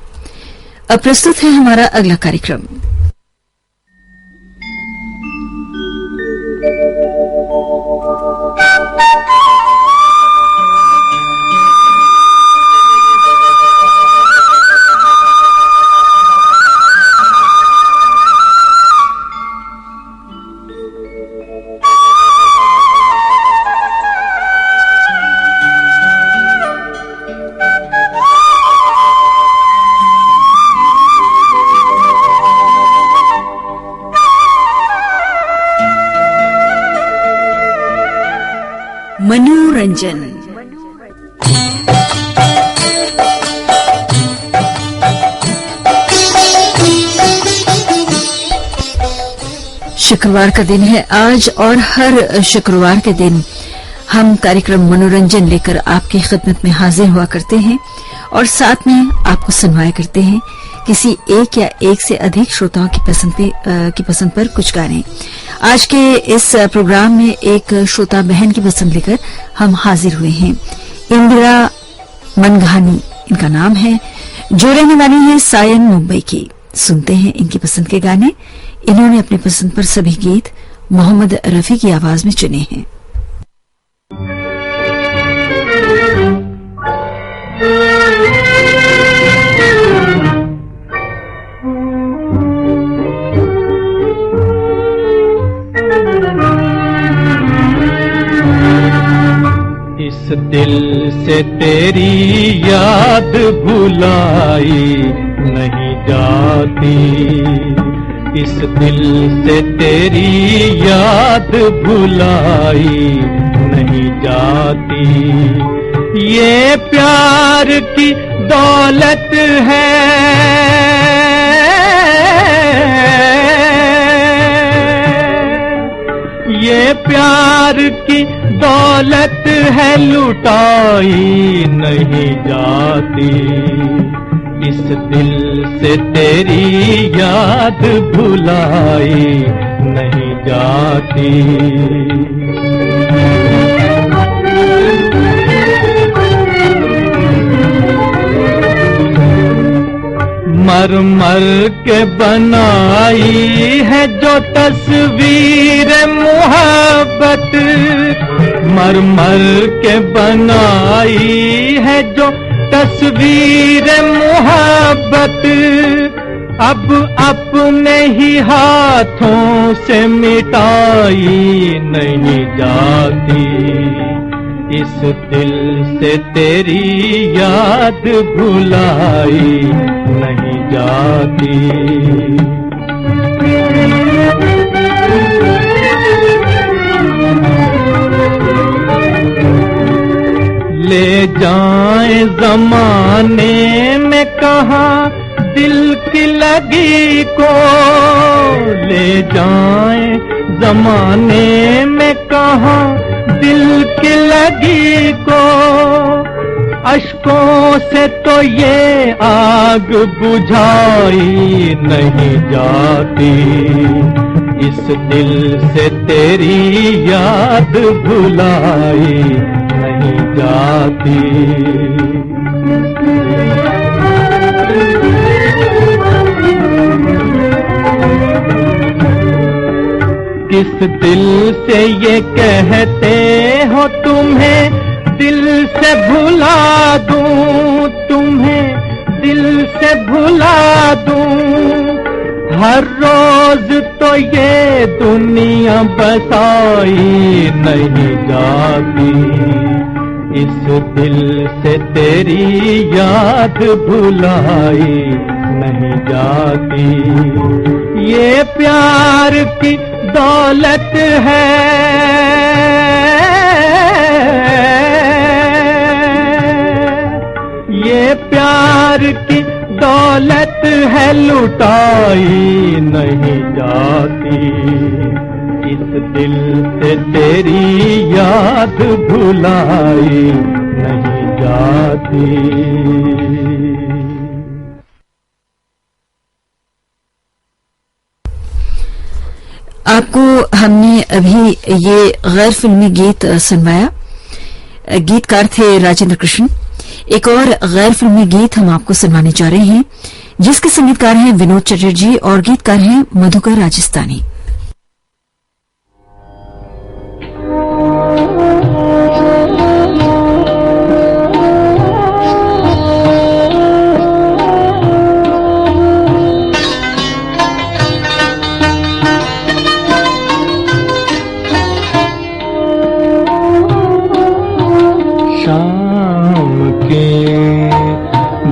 S1: अब प्रस्तुत है हमारा अगला कार्यक्रम। मनोरंजन। शुक्रवार का दिन है आज और हर शुक्रवार के दिन हम कार्यक्रम मनोरंजन लेकर आपकी खिदमत में हाजिर हुआ करते हैं और साथ में आपको सुनवाया करते हैं किसी एक या एक से अधिक श्रोताओं की पसंद पर कुछ गाने। आज के इस प्रोग्राम में एक श्रोता बहन की पसंद लेकर हम हाजिर हुए हैं। इंदिरा मनघानी इनका नाम है, जो रहने वाली है सायन मुंबई की। सुनते हैं इनकी पसंद के गाने। इन्होंने अपनी पसंद पर सभी गीत मोहम्मद रफी की आवाज में चुने हैं।
S3: इस दिल से तेरी याद भुलाई नहीं जाती, इस दिल से तेरी याद भुलाई नहीं जाती। ये प्यार की दौलत है, ये प्यार की दौलत है, लुटाई नहीं जाती। इस दिल से तेरी याद भुलाई नहीं जाती। मर मर के बनाई है जो तस्वीर मोहब्बत, मर मर के बनाई है जो तस्वीर मोहब्बत, अब अपने ही हाथों से मिटाई नहीं जाती। इस दिल से तेरी याद भुलाई नहीं जाती। ले जाए ज़माने में कहाँ दिल की लगी को, ले जाए ज़माने में कहाँ दिल की लगी को, अश्कों से तो ये आग बुझाई नहीं जाती। इस दिल से तेरी याद भुलाई नहीं जाती। किस दिल से ये कहते हो तुम्हें दिल से भुला दूं, तुम्हें दिल से भुला दूं। हर रोज तो ये दुनिया बसाई नहीं जाती। इस दिल से तेरी याद भुलाई नहीं जाती। ये प्यार की दौलत है, ये प्यार की दौलत है, लुटाई नहीं जाती। इस दिल से तेरी याद भुलाई नहीं जाती।
S1: आपको हमने अभी ये गैर फिल्मी गीत सुनवाया। गीतकार थे राजेंद्र कृष्ण। एक और गैर फिल्मी गीत हम आपको सुनवाने जा रहे हैं, जिसके संगीतकार हैं विनोद चटर्जी और गीतकार हैं मधुकर राजस्थानी।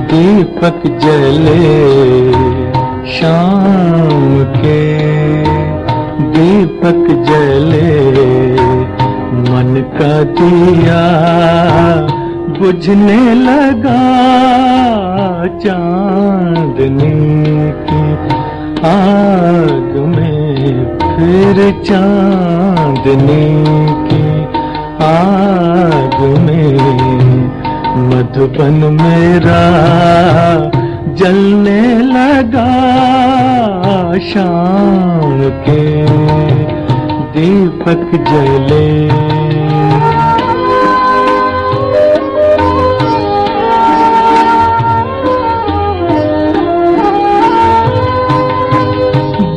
S3: दीपक जले शाम के, दीपक जले मन का दिया बुझने लगा। चांदनी की आग में फिर चांदनी की आग में मधुबन मेरा जलने लगा। शाम के दीपक जले,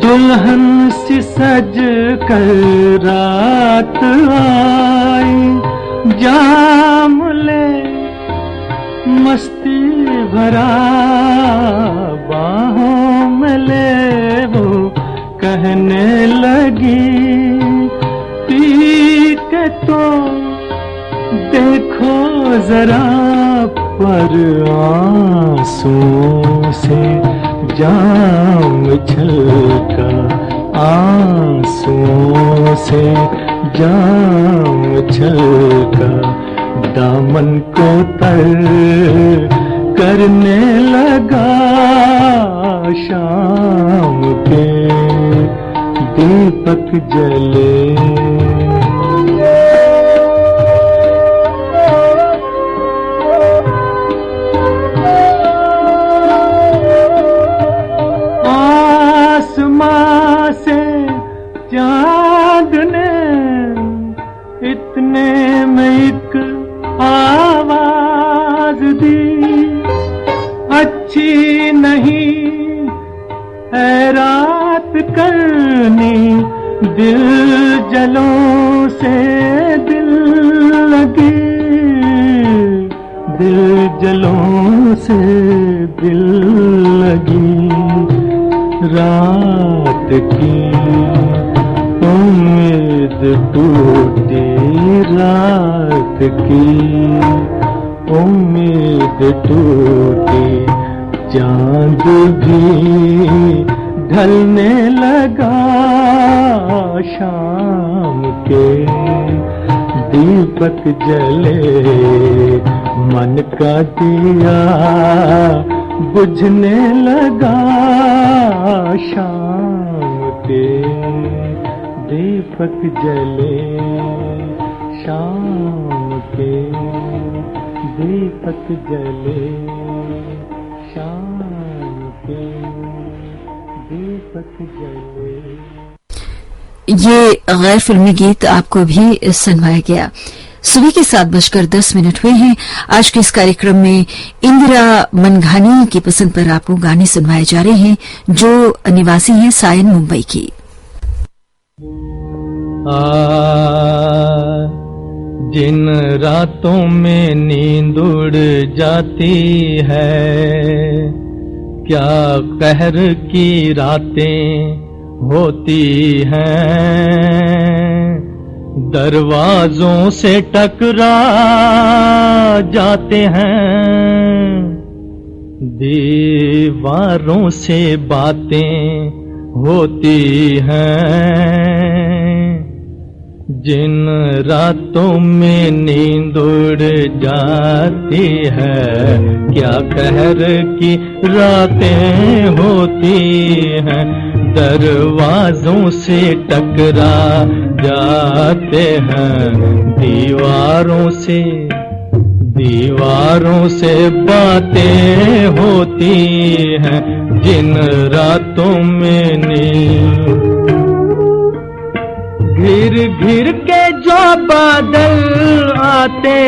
S3: दुल्हन सी सज कर रात आई। जाम ले मस्ती भरा बाहों में ले वो कहने लगी। पी के तो देखो जरा पर आंसुओं से जाम छलका, आंसुओं से जाम छलका। दामन को तर करने लगा। शाम के दीपक जले, आसमां से चाँद ने इतने में एक आवाज दी। अच्छी नहीं खजलों से दिल लगी रात की उम्मीद टूटी रात की उम्मीद टूटी चांद भी ढलने लगा शाम के दीपक जले मन का दिया बुझने लगा शाम के दीपक जले शाम के दीपक जले शाम के दीपक जले।
S1: ये गैर फिल्मी गीत आपको भी सुनवाया गया। सुबह के 7:10 हुए हैं। आज के इस कार्यक्रम में इंदिरा मनघानी की पसंद पर आपको गाने सुनवाए जा रहे हैं, जो निवासी हैं सायन मुंबई की।
S3: जिन रातों में नींद उड़ जाती है, क्या कहर की रातें होती हैं, दरवाजों से टकरा जाते हैं, दीवारों से बातें होती हैं, जिन रातों में नींद उड़ जाती है, क्या कहर की रातें होती हैं, दरवाजों से टकरा जाते हैं, दीवारों से बातें होती हैं, जिन रातों में नींद घिर घिर के जो बादल आते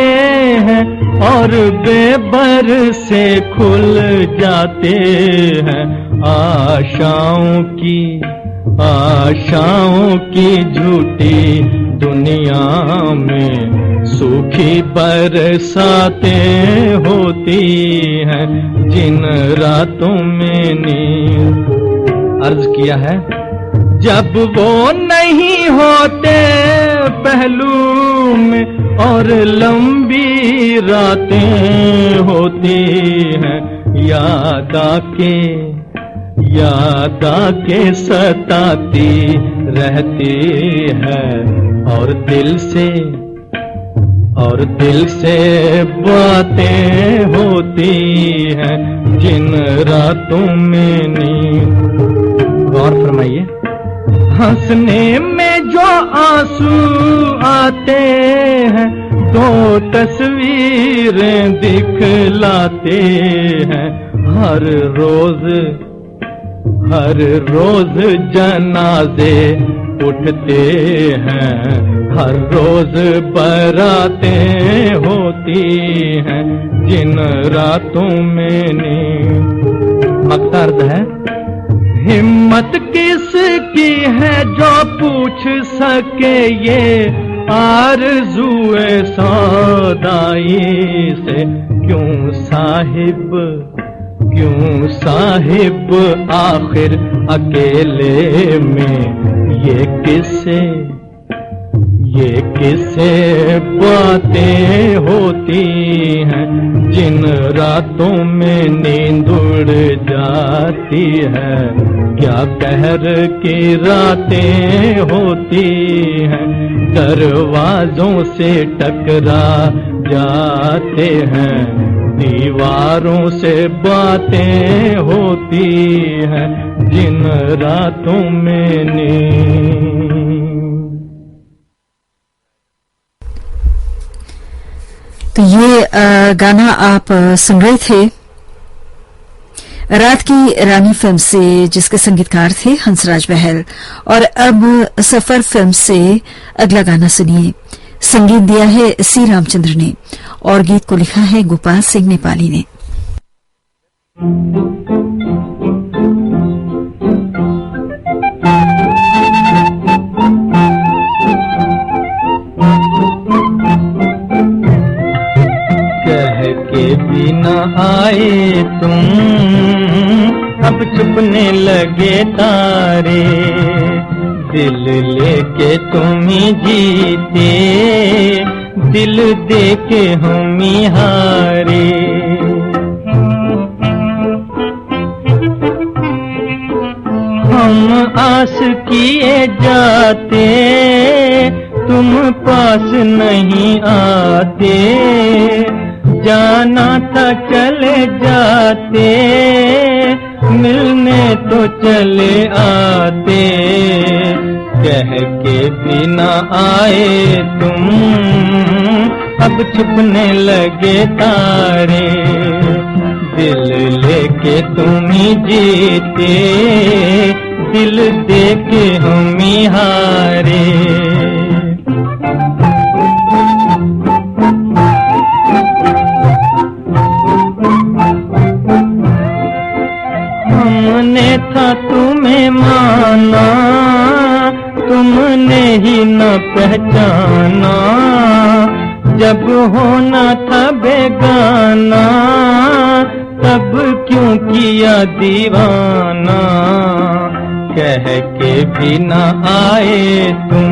S3: हैं और बेबर से खुल जाते हैं, आशाओं की झूठी दुनिया में सूखी बरसातें होती हैं, जिन रातों में नींद। अर्ज किया है, जब वो नहीं होते पहलू में और लंबी रातें होती हैं, याद आके सताती रहती है, और दिल से बातें होती हैं, जिन रातों में नींद। गौर फरमाइए, हंसने में जो आंसू आते हैं, दो तस्वीरें दिखलाते हैं, हर रोज जनाजे उठते हैं, हर रोज बरातें होती हैं, जिन रातों में नींद। मकसद है, हिम्मत किसकी है जो पूछ सके ये आरज़ूए सौदाई से, क्यों साहिब आखिर अकेले में ये किसे बातें होती हैं, जिन रातों में नींद उड़ जाती है, क्या कहर की रातें होती हैं, दरवाजों से टकरा जाते हैं, दीवारों से बातें होती हैं, जिन रातों में नींद।
S1: तो ये गाना आप सुन रहे थे रात की रानी फिल्म से, जिसके संगीतकार थे हंसराज बहल। और अब सफर फिल्म से अगला गाना सुनिए। संगीत दिया है सी रामचंद्र ने और गीत को लिखा है गोपाल सिंह नेपाली ने।
S3: कह के बिना आए तुम, अब छुपने लगे तारे, दिल लेके तुम ही जीते, दिल देके हम ही हारे। हम आस किए जाते, तुम पास नहीं आते, जाना था चले जाते, मिलने तो चले आते, कह के भी ना आए तुम, अब छुपने लगे तारे, दिल लेके तुम ही जीते, दिल देके हम ही हारे। हमने था तुम्हें माना, तुमने ही न पहचाना, जब होना था बेगाना, तब क्यों किया दीवाना, कह के भी न आए तुम,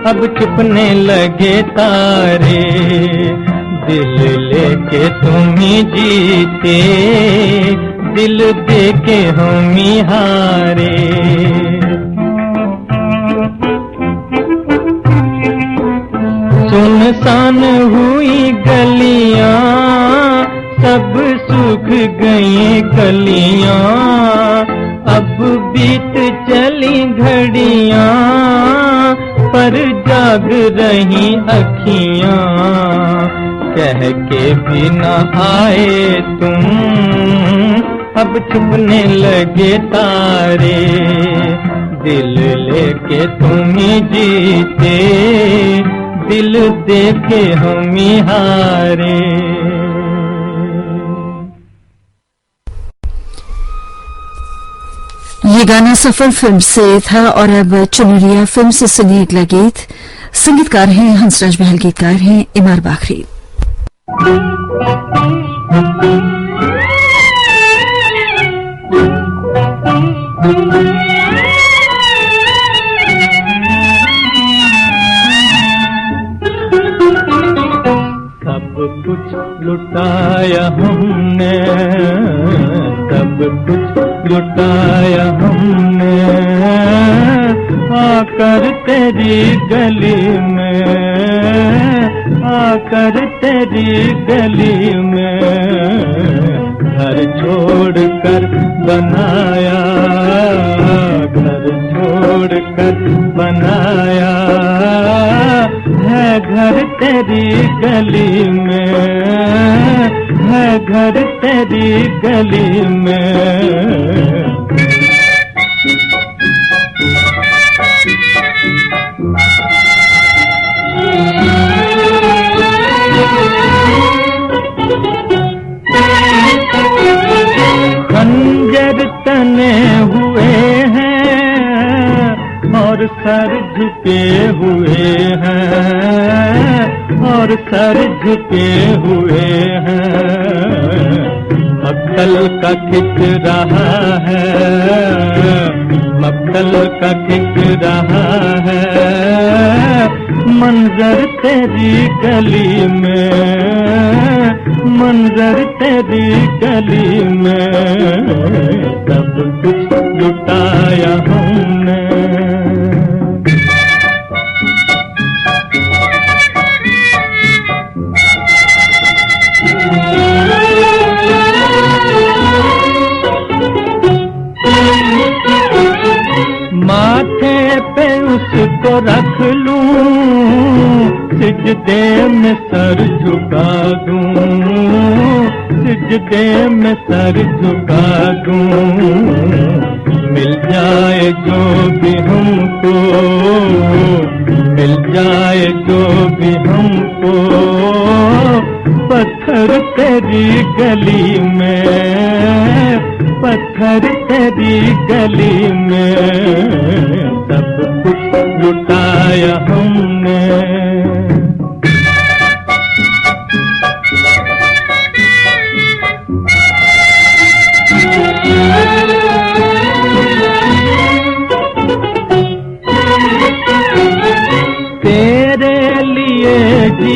S3: अब छुपने लगे तारे, दिल लेके तुम ही जीते, दिल देके हम ही हारे। सुनसान हुई गलियां, सब सूख गई गलियां, अब बीत चली घड़ियां, पर जाग रही अखियां, कह के भी न आए तुम, अब छुपने लगे तारे, दिल लेके तुम ही जीते, दिल देके हम ही हारे।
S1: ये गाना सफर फिल्म से था और अब चुनरिया फिल्म से सुनिए अगला गीत। संगीतकार हैं हंसराज महल, गीतकार हैं इमार बाखरी।
S3: सब कुछ लुटाया हमने, सब कुछ लुटाया हमने, आकर तेरी गली में, आकर तेरी गली में, घर छोड़ कर बनाया, घर छोड़ कर बनाया, है घर तेरी गली में, है घर तेरी गली में। खंजर तने हुए हैं और सर झुके हुए हैं, और सर झुके हुए हैं, मक्खल का खिक रहा है, मक्खल का खिक रहा है, मंजर तेरी गली में, मंजर तेरी गली में, सब कुछ लुटाया हमने। माथे पे उसको रख लूं, सिजदे में सर झुका दूं, सिजदे में सर झुका दूं, मिल जाए जो भी हमको, मिल जाए जो भी हमको, पत्थर तेरी गली में, पत्थर तेरी गली में, सब कुछ लुटाया हमने।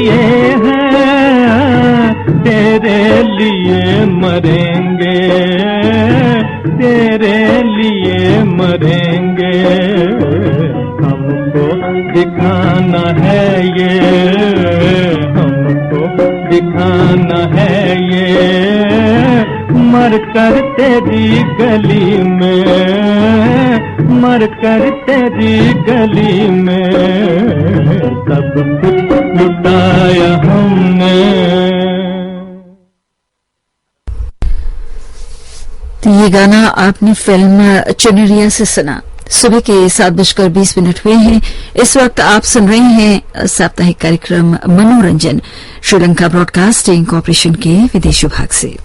S3: लिए हैं, तेरे लिए मरेंगे, तेरे लिए मरेंगे। हमको दिखाना है ये, हमको दिखाना है ये, मर कर तेरी गली में, मर कर तेरी गली में सब कुछ लुटाया हमने।
S1: तो ये गाना आपने फिल्म चुनरिया से सुना। सुबह के 7:20 हुए हैं। इस वक्त आप सुन रहे हैं साप्ताहिक कार्यक्रम मनोरंजन श्रीलंका ब्रॉडकास्टिंग कॉरपोरेशन के विदेश विभाग से।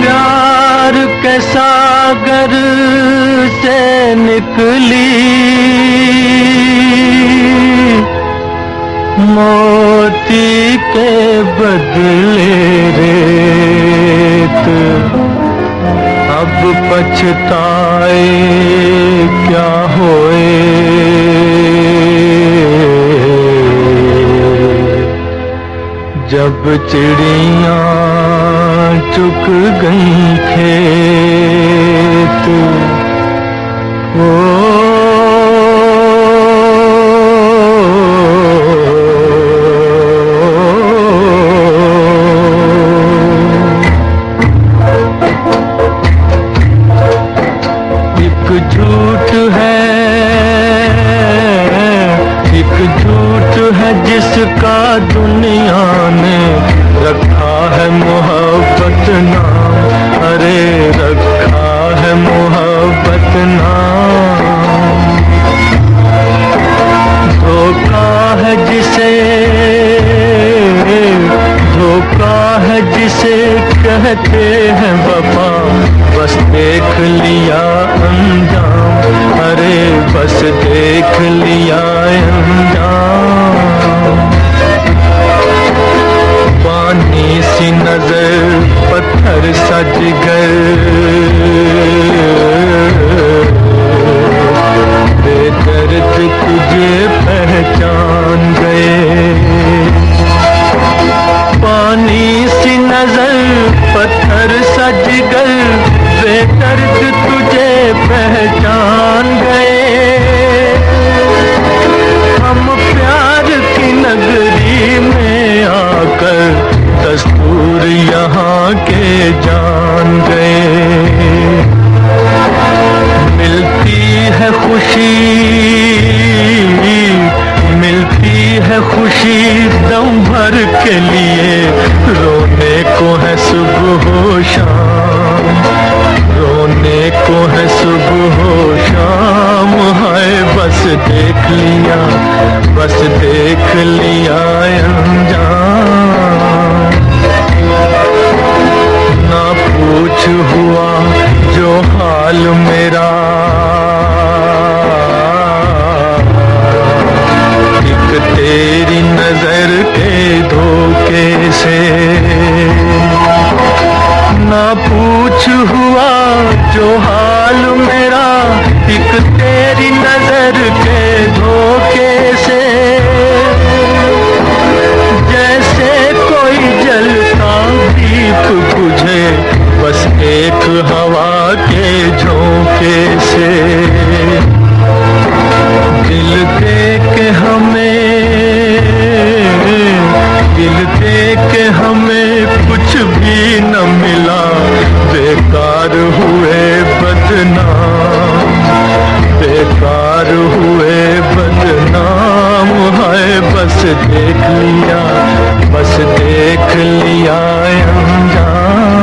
S3: प्यार के सागर से निकली मोती के बदले रेत, अब पछताए क्या होए, जब चिड़ियां चुग गई खेत। ओ जिसका दुनिया ने रखा है मोहब्बत नाम, अरे रखा है मोहब्बत नाम। धोखा है जिसे, धोखा है जिसे कहते हैं वफा, बस देख लिया अंजाम, अरे बस देख लिया अंजाम। पानी सी नजर पत्थर सा जिगर, बेदर्द तुझे पहचान गए। पानी सी नजर पत्थर सा जिगर, बेदर्द तुझे पहचान गए। हम प्यार की नगरी में आकर दस्तूर यहाँ के जान गए। मिलती है खुशी, मिलती है खुशी दम भर के लिए, रोने को है सुबह हो शाम, रोने को है सुबह हो शाम। हाय बस देख लिया, बस देख लिया अंजाम। ना पूछ हुआ जो हाल मेरा, एक तेरी नजर के धोखे से। ना पूछ हुआ जो हाल मेरा, एक तेरी नजर के धोखे से। जैसे कोई जलता दीप बुझे बस एक हवा के झोंके से। दिल दे के हमें, दिल दे के हमें कुछ भी न मिला, बेकार हुए बदनाम, बेकार हुए बदनाम। है बस देख लिया, बस देख लिया अंजाम।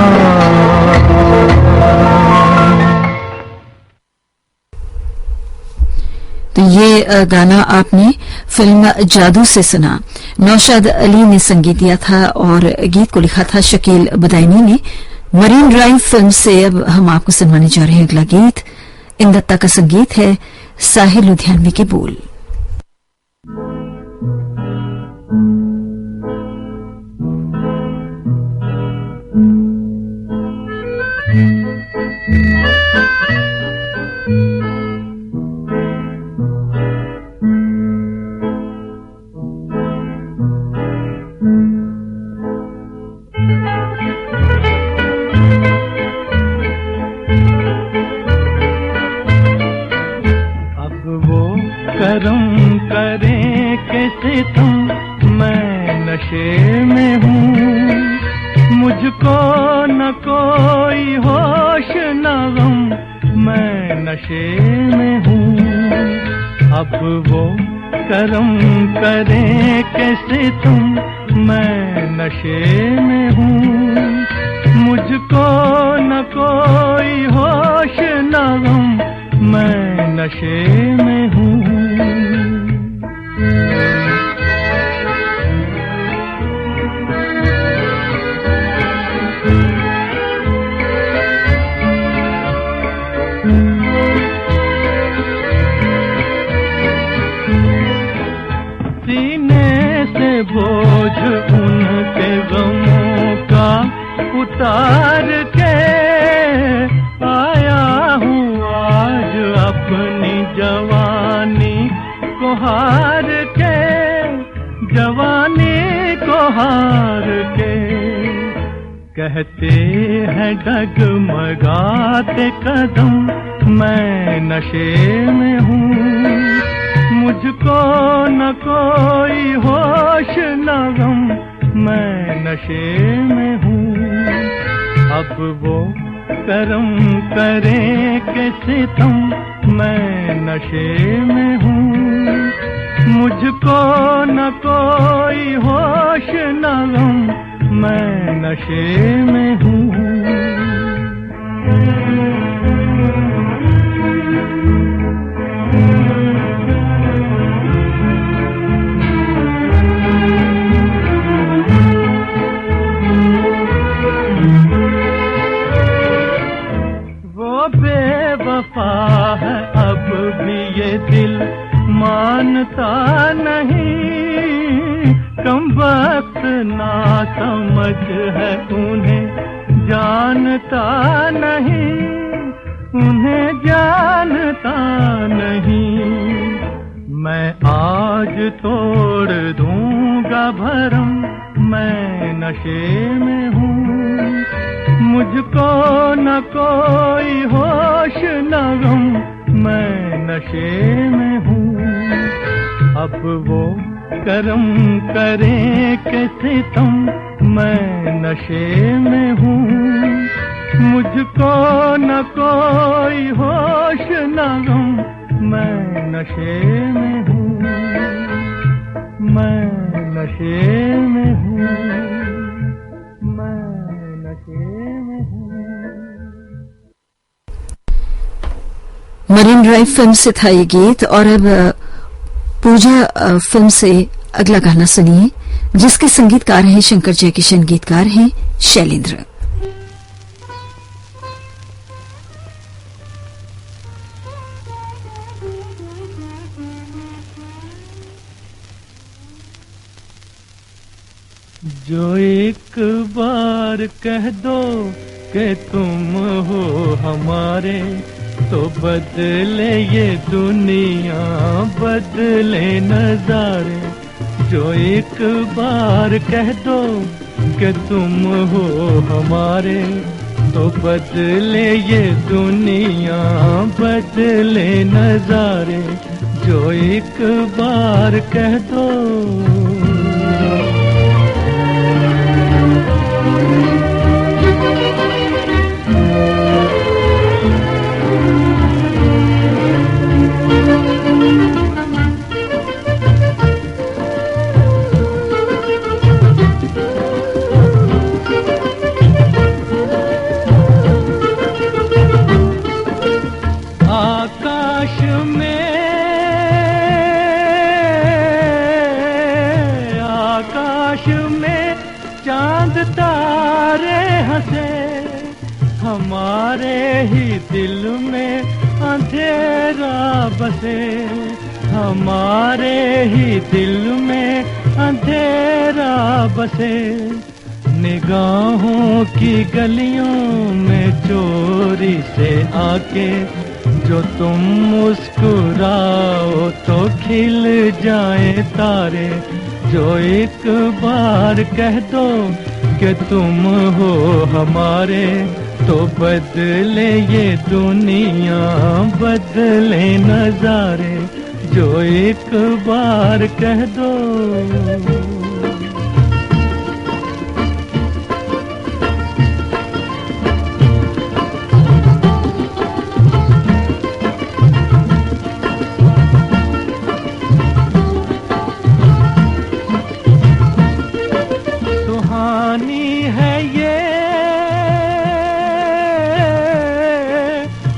S1: तो ये गाना आपने फिल्म जादू से सुना। नौशाद अली ने संगीत दिया था और गीत को लिखा था शकील बदायनी ने। मरीन ड्राइव फिल्म से अब हम आपको सुनवाने जा रहे हैं अगला गीत। इन दत्ता का संगीत है, साहिल लुधियानवी के बोल।
S3: सितम मैं नशे में हूँ। मुझको न कोई होश न गम मैं नशे में हूँ। अब वो करम करें कैसे तुम मैं नशे में हूँ। मुझको न कोई होश न गम मैं नशे में हूँ। सीने से बोझ उनके गमों का उतार के आया हूँ आज अपनी जवानी को हार के, जवानी को हार के। कहते हैं डगमगाते कदम मैं नशे में हूँ। मुझको न कोई होश न गम मैं नशे में हूँ। अब वो करम करे कि सितम मैं नशे में हूँ। मुझको न कोई होश न गम मैं नशे में हूँ। बेवफा है अब भी ये दिल मानता नहीं। कम वक्त ना समझ है उन्हें जानता नहीं, उन्हें जानता नहीं। मैं आज तोड़ दूंगा भरम मैं नशे में हूँ। मुझको न कोई होश न गम मैं नशे में हूँ। अब वो करम करे कि सितम मैं नशे में हूँ। मुझको न कोई होश न गम मैं नशे में हूँ। मैं नशे में हूँ। मैं
S1: मरीन ड्राइव फिल्म से था ये गीत। और अब पूजा फिल्म से अगला गाना सुनिए, जिसके संगीतकार हैं शंकर जयकिशन, गीतकार हैं शैलेंद्र।
S3: जो एक बार कह दो कि तुम हो हमारे, तो बदले ये दुनिया बदले नजारे। जो एक बार कह दो कि तुम हो हमारे, तो बदले ये दुनिया बदले नजारे। जो एक बार कह दो। आकाश में चांद तारे हंसे, हमारे ही दिल में अंधेरा बसे। हमारे ही दिल में अंधेरा बसे। निगाहों की गलियों में चोरी से आके जो तुम मुस्कुराओ तो खिल जाए तारे। जो एक बार कह दो कि तुम हो हमारे, तो बदले ये दुनिया बदले नजारे। जो एक बार कह दो।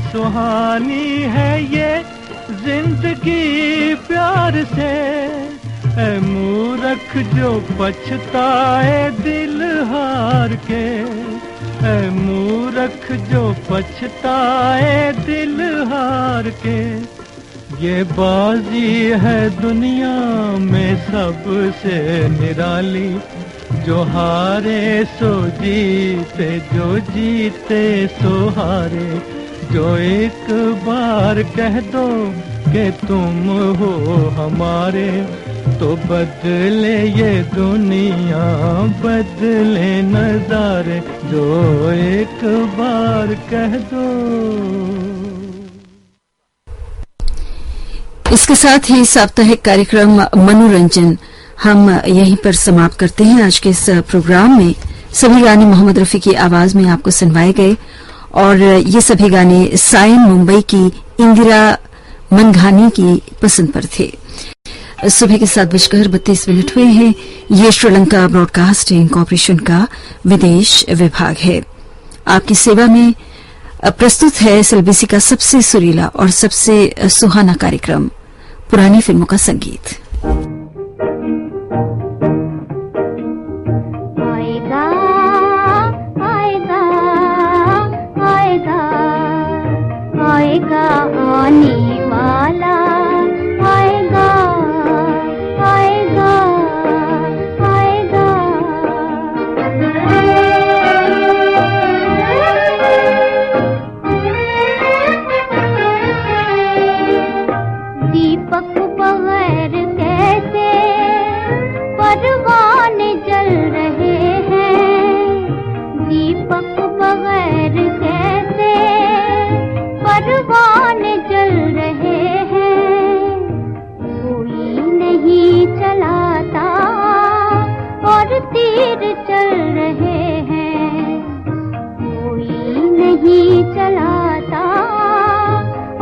S3: सुहानी है ये जिंदगी प्यार से, ऐ मूर्ख जो पछताए दिल हार के, ऐ मूर्ख जो पछताए दिल हार के। ये बाजी है दुनिया में सबसे निराली, जो हारे सो जीते, जो जीते सो हारे। जो एक बार कह दो कि तुम हो हमारे, तो बदले ये दुनिया, बदले नजारे। जो एक बार कह दो।
S1: इसके साथ ही साप्ताहिक कार्यक्रम मनोरंजन हम यहीं पर समाप्त करते हैं। आज के इस प्रोग्राम में सभी गाने मोहम्मद रफी की आवाज में आपको सुनवाए गए और ये सभी गाने सायन मुंबई की इंदिरा मनघानी की पसंद पर थे। सुबह के 7:32 हुए हैं। ये श्रीलंका ब्रॉडकास्टिंग कॉरपोरेशन का विदेश विभाग है। आपकी सेवा में प्रस्तुत है एसएलबीसी का सबसे सुरीला और सबसे सुहाना कार्यक्रम पुरानी फिल्मों का संगीत।
S4: आएगा आने वाला, आएगा आएगा आएगा। दीपक बगैर कैसे परवाने जल रहे हैं, दीपक बगैर कैसे परवाने जल रहे हैं। कोई नहीं चलाता और तीर चल रहे हैं, कोई नहीं चलाता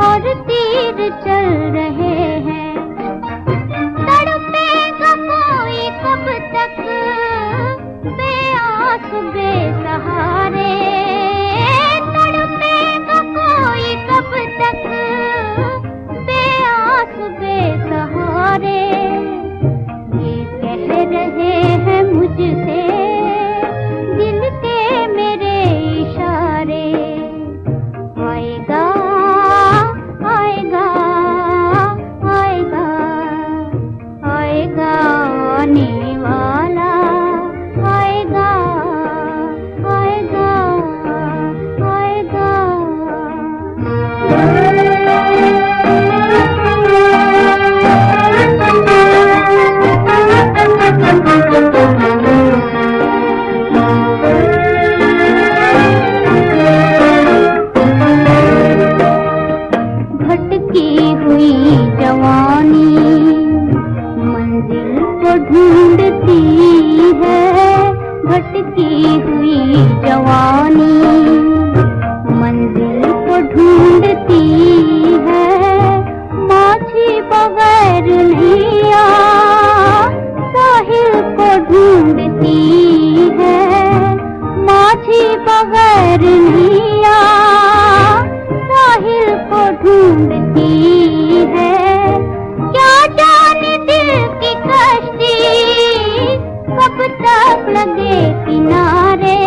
S4: और तीर चल रहे हैं। तड़पेगा कोई कब तक बेआस बेसहारे, कब तक बेआस बेसहारे। ये कह रहे हैं मुझसे दिल के मेरे इशारे। आएगा आएगा आएगा आएगा आने वाला, आएगा आएगा आएगा। भटकी हुई जवानी मंजिल को ढूंढती है, भटकी हुई जवानी मंजिल को ढूंढती है। माछी बगैर नैया साहिल को ढूंढती है, माछी बगैर नैया साहिल को ढूंढती है। क्या जाने दिल की कश्ती कब तक लगे किनारे,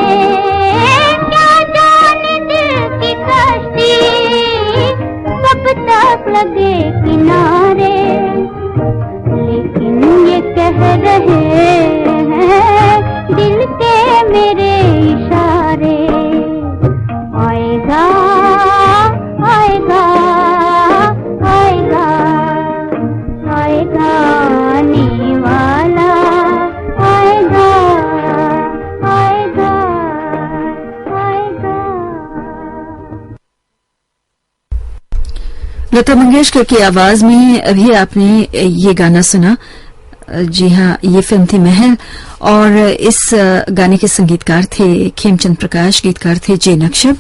S4: क्या जाने दिल की कश्ती कब तक लगे किनारे। लेकिन ये कह रहे हैं दिल के मेरे इशारे। आएगा आएगा आएगा आएगा आने वाला, आएगा आएगा आएगा।
S1: लता मंगेशकर की आवाज में अभी आपने ये गाना सुना। जी हाँ, ये फिल्म थी महल और इस गाने के संगीतकार थे खेमचंद प्रकाश, गीतकार थे जे नक्शब।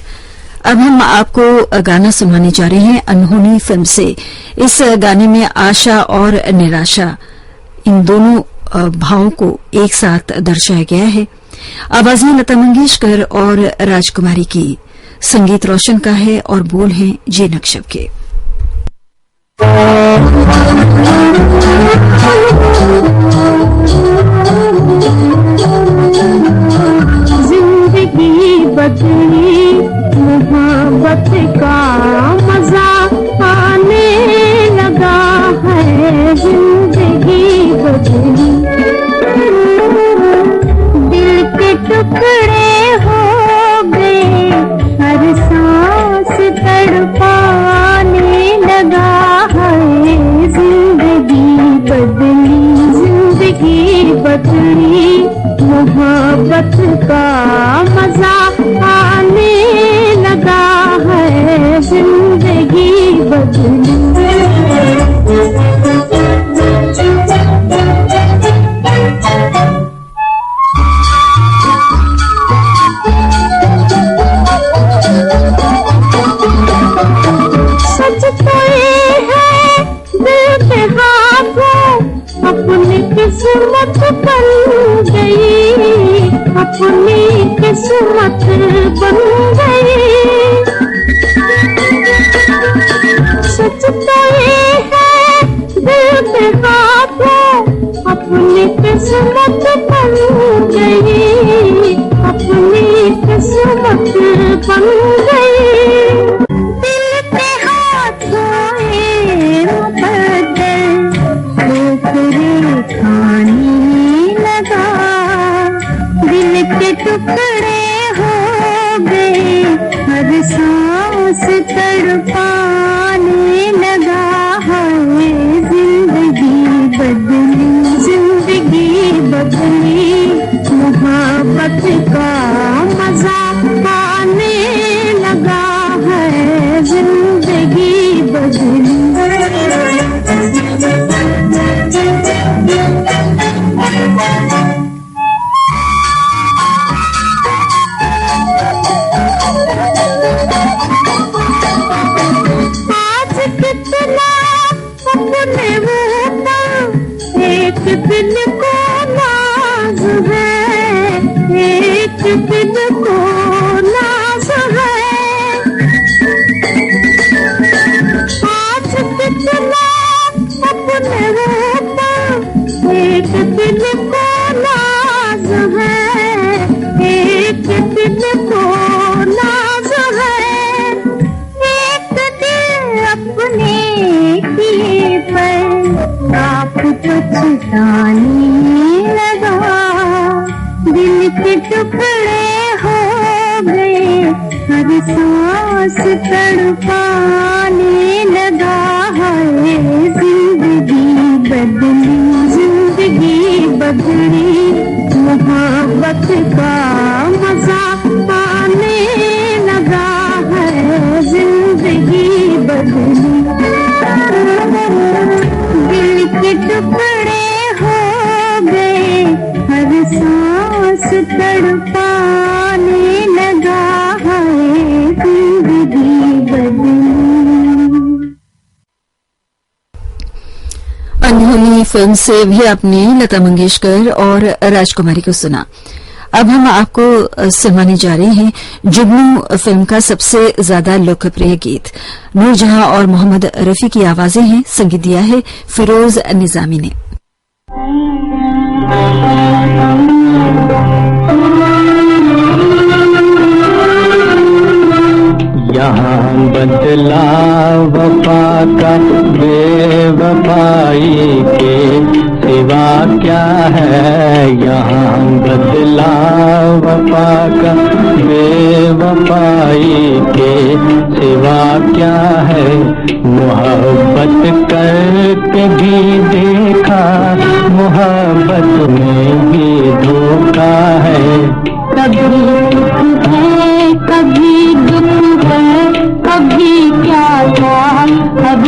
S1: अब हम आपको गाना सुनाने जा रहे हैं अनहोनी फिल्म से। इस गाने में आशा और निराशा, इन दोनों भावों को एक साथ दर्शाया गया है। आवाजें लता मंगेशकर और राजकुमारी की, संगीत रोशन का है और बोल हैं जे नक्शब के।
S4: जिंदगी बदली, मोहब्बत का मजा आने लगा है। जिंदगी बदली, दिल के टुकड़े हो गए, हर सांस तड़पाने लगा है। जिंदगी बदली, जिंदगी बदली, मोहब्बत का मजा आने लगा है। जिंदगी बदली, सच तो ये है दिल के हाथों अपनी किस्मत बन गई, अपनी किस्मत बन गई। सच तो ये है दिल के हाथों अपनी किस्मत बन गई, अपनी किस्मत बन गई। दिल के हाथों ये मुकद्दर ठोकरें खाने लगा, दिल के टुकड़े हो गए, हर सांस तड़पाने लगा है। जिंदगी बदली, जिंदगी बदली, मोहब्बत का मजा आने लगा है। जिंदगी बदली, आज कितना अपने ऊपर एक दिल को नाज है, एक दिल को नाज है। आज कितना अपने ऊपर एक दिल को नाज है, एक दिल को नाज है। एक दिल अपने किए पर आप पछताने लगा, दिल के टुकड़े हो गए, हर सांस तड़पाने लगा है। जिंदगी बदली, जिंदगी बदली, मोहब्बत का मजा आने लगा है। जिंदगी बदली, दिल के टुकड़े हो गए, हर सांस तड़पाने लगा है। जिंदगी बदली।
S1: अनहोनी फिल्म से भी आपने लता मंगेशकर और राजकुमारी को सुना। अब हम आपको सुनाने जा रहे हैं जुगनू फिल्म का सबसे ज्यादा लोकप्रिय गीत। नूरजहां और मोहम्मद रफी की आवाजें हैं, संगीत दिया है फिरोज निजामी ने।
S3: यहाँ बदला वफा का बेवफाई के सिवा क्या है। यहाँ बदला वफा का बेवफाई के सिवा क्या है। मोहब्बत करके भी देखा, मोहब्बत में भी धोखा है।
S4: कभी सुख है, कभी दुख है, कभी क्या था, अब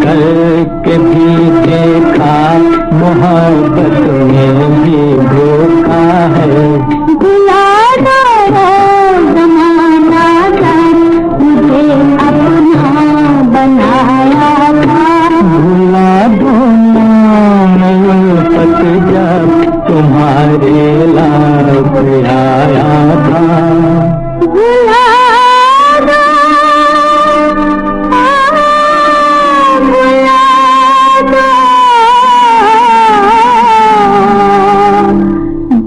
S3: करके भी देखा, मोहब्बत में भी धोखा है।
S4: भुला दो जमाना मुझे अपना बनाया था।
S3: भुला दो पत जब तुम्हारे लाग आया था।
S4: भुला दो, भुला दो,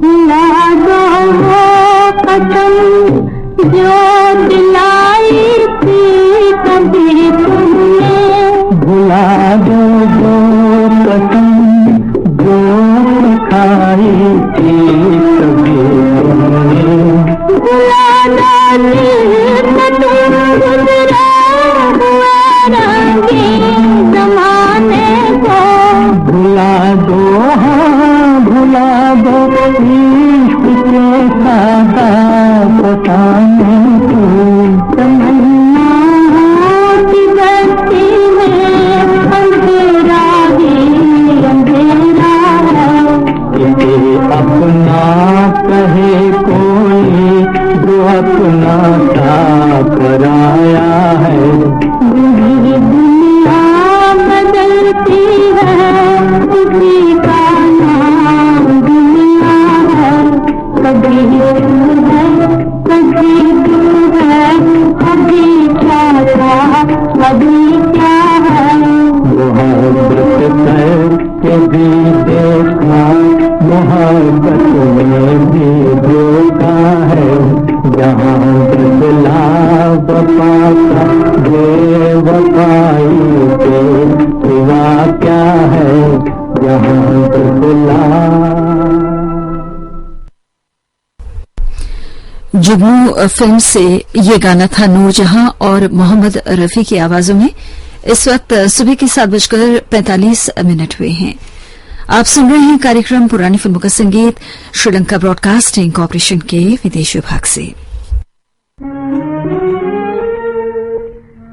S4: भुला दो वो कसम जो दिलाई थी कभी तुमने।
S3: भुला दो जो कसम जो खाई थी कभी तुमने।
S4: भुला दो तुम गुजरा हुआ रंगीन ज़माने को।
S3: भुला दो, हाँ भुला दो इश्क के सादा बताने को।
S4: तमन्ना की बस्ती में अंधेरा ही अंधेरा है।
S3: ये अपना कहे कोई जो अपना सा कराया है।
S4: ये दुनिया बदलती है, उसी का नाम दुनिया है। कभी दूर है, कभी दूर है, कभी क्या था, कभी क्या है।
S3: मोहब्बत करके भी देखा, मोहब्बत में भी धोखा है। जहाँ बदला वफा का बेवफाई के सिवा क्या है। जहाँ बदला
S1: जुगनू फिल्म से ये गाना था नूरजहां और मोहम्मद रफी की आवाजों में। इस वक्त सुबह के 7:45 हुए हैं। आप सुन रहे हैं कार्यक्रम पुरानी फिल्मों का संगीत श्रीलंका ब्रॉडकास्टिंग कॉर्पोरेशन के विदेश विभाग से।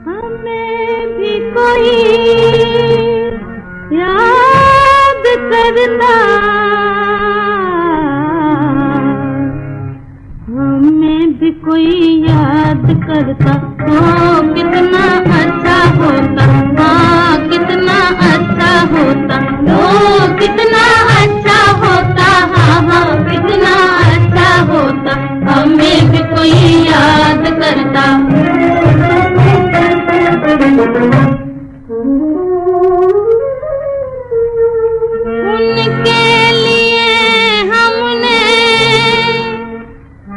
S4: हमें भी कोई याद करता, हमें भी कोई याद करता तो कितना अच्छा होता। हाँ कितना अच्छा होता, तो कितना अच्छा होता। हाँ हाँ कितना अच्छा होता, हमें भी कोई याद करता। उनके लिए हमने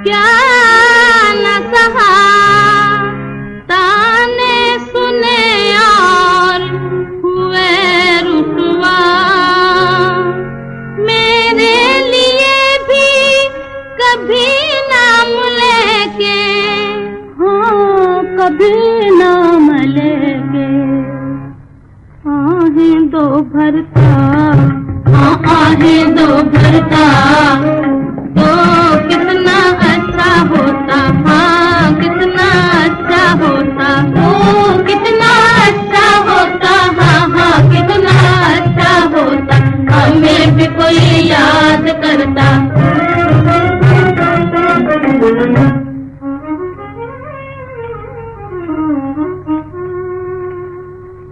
S4: क्या न सहा, ताने सुने और हुए रुसवा। मेरे लिए भी कभी नाम लेके, हाँ कभी नाम लेके आहें दो भरता। हाँ आहें दो भरता तो कितना अच्छा होता। हाँ कितना अच्छा होता, तो कितना अच्छा होता। हाँ हाँ कितना अच्छा होता, हमें भी कोई याद करता।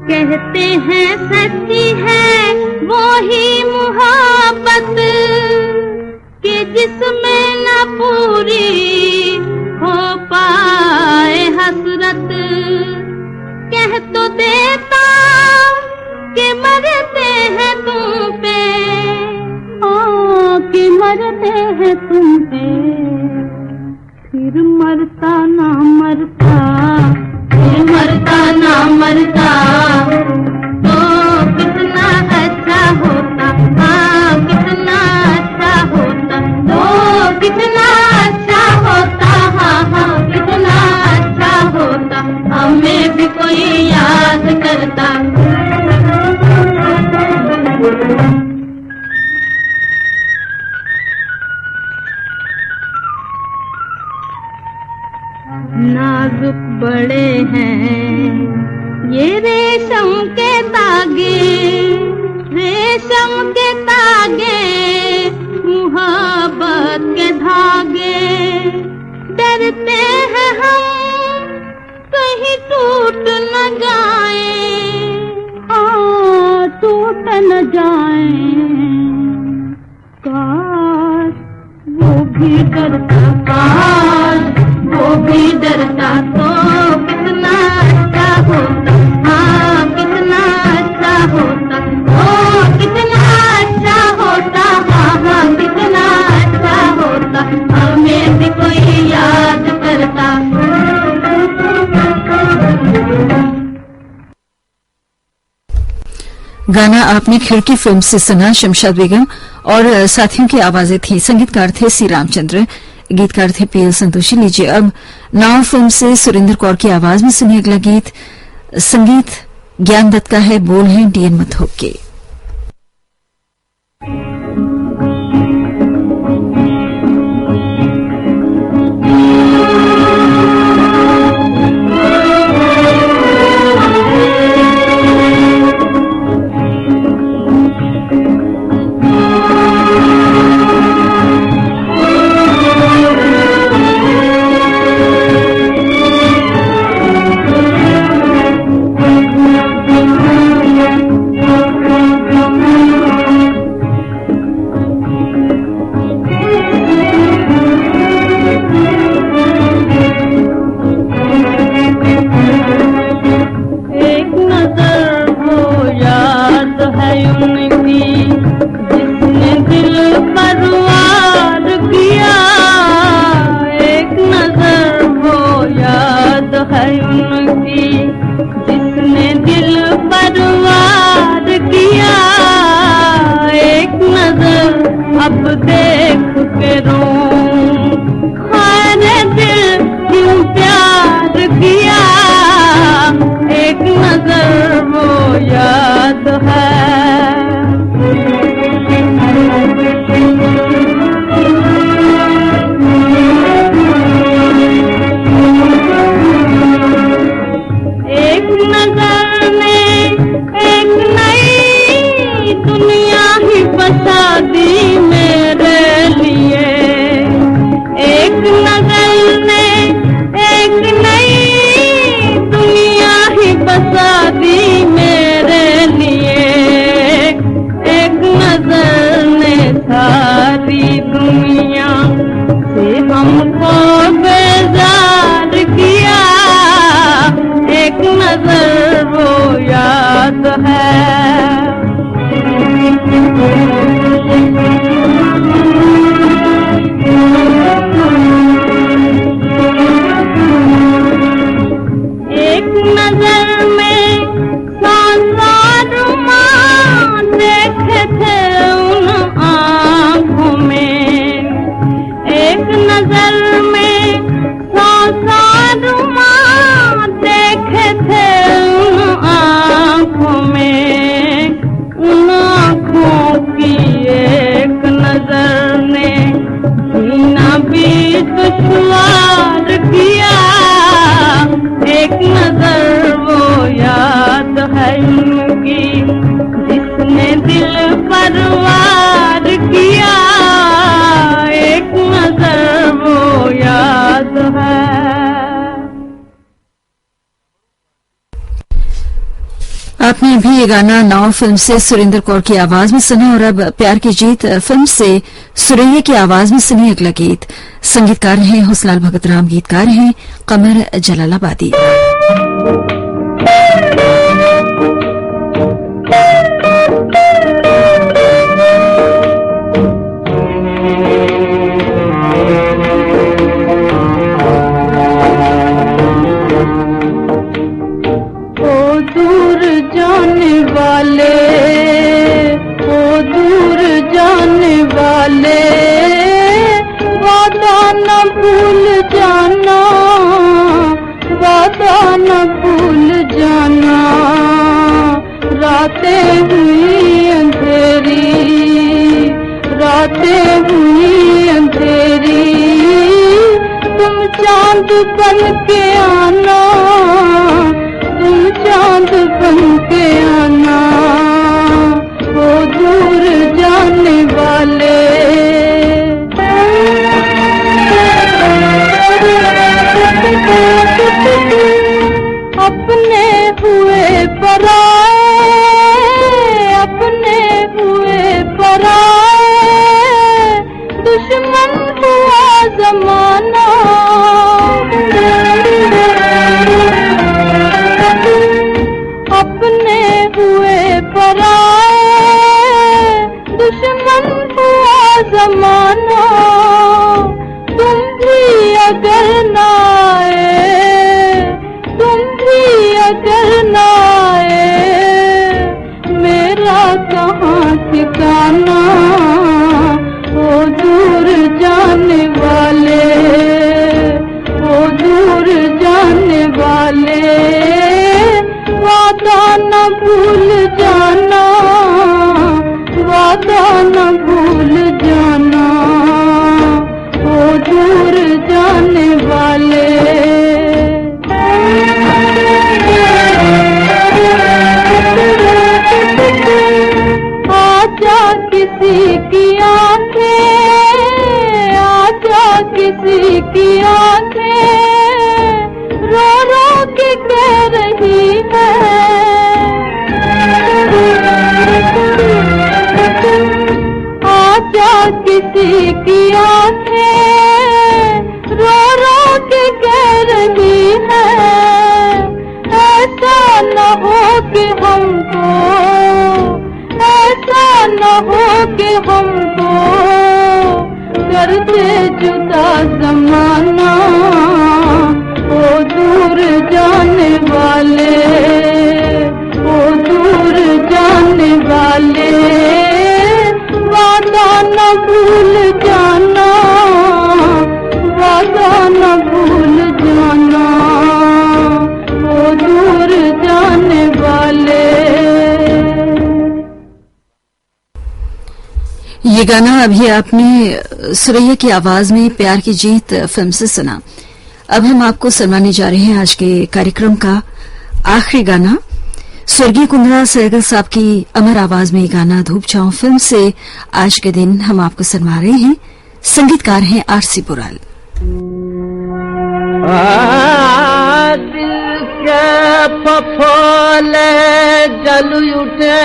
S4: कहते हैं सच्ची है वो ही मोहब्बत कि जिसमें न पूरी हो पाए हसरत। कह तो देता कि मरते हैं तुम पे, कि मरते हैं तुम पे। फिर मरता ना मरता, फिर मरता ना मरता तो कितना अच्छा होता। हाँ कितना अच्छा होता, तो कितना अच्छा होता। हाँ हाँ कितना अच्छा होता, हमें भी कोई याद करता। नाजुक बड़े हैं ये रेशम के तागे मुहब्बत के धागे, डरते हैं हम कहीं टूट न जाए, हाँ टूट न जाए। काश वो भी डरता, काश वो भी डरता तो कितना अच्छा होता, हाँ कितना अच्छा होता, ओ कितना अच्छा होता, हाँ हाँ कितना अच्छा होता, हमें भी कोई याद करता।
S1: गाना आपने खिड़की फिल्म से सुना। शमशाद बेगम और साथियों की आवाजें थी। संगीतकार थे सी रामचंद्र, गीतकार थे पीएल संतोषी। लीजिए अब नाव फिल्म से सुरेंद्र कौर की आवाज में सुनिए अगला गीत। संगीत ज्ञान दत्त का है, बोल हैं डीएन मथुक के।
S4: अब देख के रोऊं, खाने दिल क्यों प्यार किया, एक नजर वो याद है। एक नजर में एक नई दुनिया ही बसा दी मेरे लिए, एक नजर में एक नई दुनिया ही बसा दी मेरे लिए, एक नजर ने सारी दुनिया से हमको बेजार किया, एक नजर वो याद है। एक नजर में सारुमा देखे थे उन आँखों में, एक नजर में सारुमा देखे थे उन आँखों में, उन आँखों की एक नजर ने सीना भी दुश्वार किया, एक नजर वो याद है उनकी जिसने दिल पर वार किया, एक नजर वो याद है।
S1: आपने भी ये गाना नाव फिल्म से सुरेंद्र कौर की आवाज में सुना और अब प्यार की जीत फिल्म से सुरैया की आवाज में सुनी अगला गीत। संगीतकार हैं हुसलाल भगत राम, गीतकार हैं कमर जलालाबादी।
S4: रातें हुई अंधेरी, तुम चांद बन के आना, तुम चांद
S5: किसी की आंखें रो रो के कह रही है, ऐसा न हो कि हमको, ऐसा न हो कि हमको कर दे जुदा ज़माना। ओ दूर जाने वाले, ओ दूर जाने वाले, वादा न भूल जाना, वादा न भूल जाना, ओ दूर जाने वाले।
S1: ये गाना अभी आपने सुरैया की आवाज में प्यार की जीत फिल्म से सुना। अब हम आपको सुनाने जा रहे हैं आज के कार्यक्रम का आखिरी गाना। स्वर्गीय कुंदरा सहगल साहब की अमर आवाज में ये गाना धूप छांव फिल्म से आज के दिन हम आपको सुनवा रहे हैं। संगीतकार हैं आरसी बुराल।
S3: दिल के फफोले जल उठे,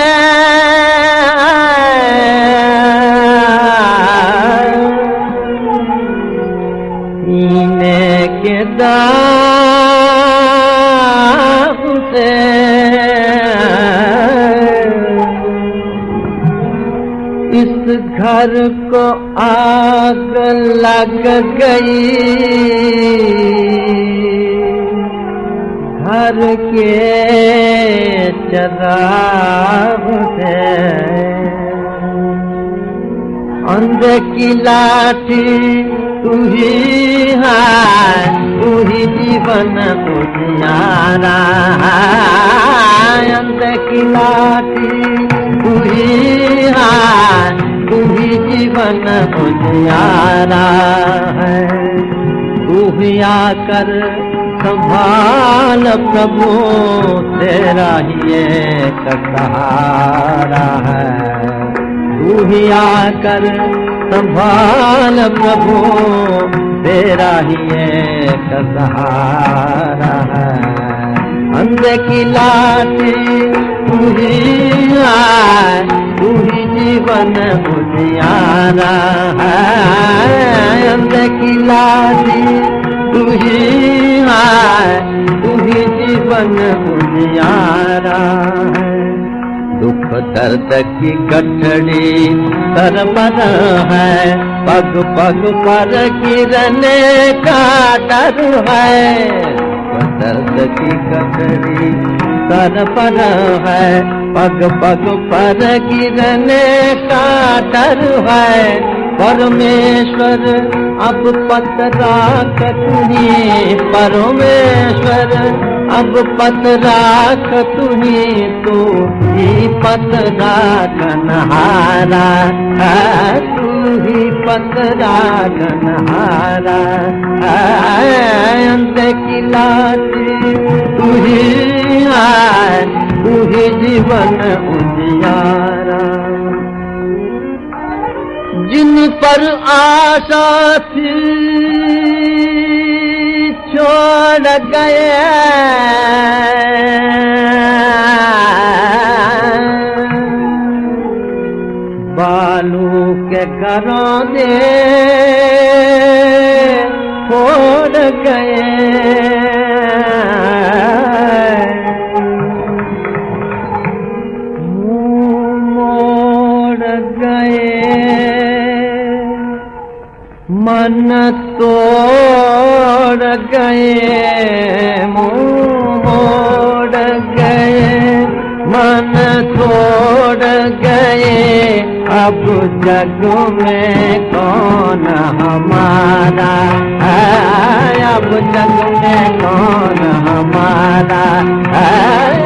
S3: सीने के दाग से इस घर को आग लग गई, घर के चराग से अंधे की लाठी तू ही है, तू ही जीवन उजियारा है। अंधे की लाठी तू ही है, तू ही जीवन उजियारा है। तू ही आकर संभाल प्रभु, तेरा ही एक सहारा है। तू ही आकर संभाल प्रभु, तेरा ही एक सहारा है। अंधे की लाठी तू ही है, तू ही जीवन उजियारा है। अंधे की लाठी तू ही है, तू ही जीवन उजियारा है। दुख दर्द की गठड़ी सर पर है, पग पग पर गिरने का डर है। दुख दर्द की गठड़ी सर पर है, पग पग पर गिरने का डर है। परमेश्वर अब पतरा कतुही, परमेश्वर अब पतरा कतुही, तू ही पतरा कन्हारा है, तू ही पतरा कन्हारा है। अंधे की लाठी तू ही है, तू ही जीवन उजियारा। जिन पर आशा थी छोड़ गए, बालू के घरों दे छोड़ गए। मन तोड़ गए, मुँह मोड़ गए, मन तोड़ गए। अब जग में कौन हमारा है, अब जग में कौन हमारा है,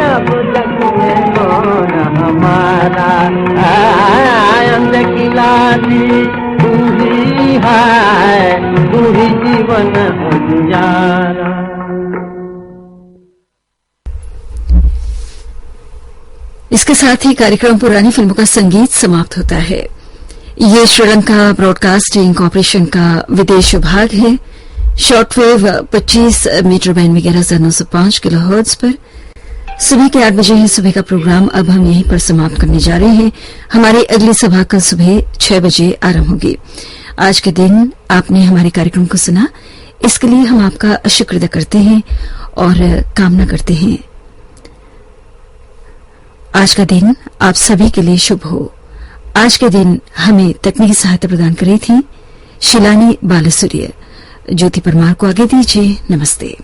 S3: अब जग में कौन हमारा है। अंधे की लाठी तू ही है, तू ही जीवन उजियारा।
S1: इसके साथ ही कार्यक्रम पुरानी फिल्मों का संगीत समाप्त होता है। ये श्रीलंका ब्रॉडकास्टिंग कॉर्पोरेशन का विदेश विभाग है। शॉर्टवेव 25 मीटर बैंड में 11,905 किलोहर्ट्ज पर सुबह के 8 बजे है सुबह का प्रोग्राम। अब हम यहीं पर समाप्त करने जा रहे हैं। हमारी अगली सभा कल सुबह 6 बजे आरंभ होगी। आज के दिन आपने हमारे कार्यक्रम को सुना, इसके लिए हम आपका शुक्र अदा करते हैं और कामना करते हैं आज का दिन आप सभी के लिए शुभ हो। आज के दिन हमें तकनीकी सहायता प्रदान करी थी शिलानी बालासूर्य। ज्योति परमार को आगे दीजिए। नमस्ते।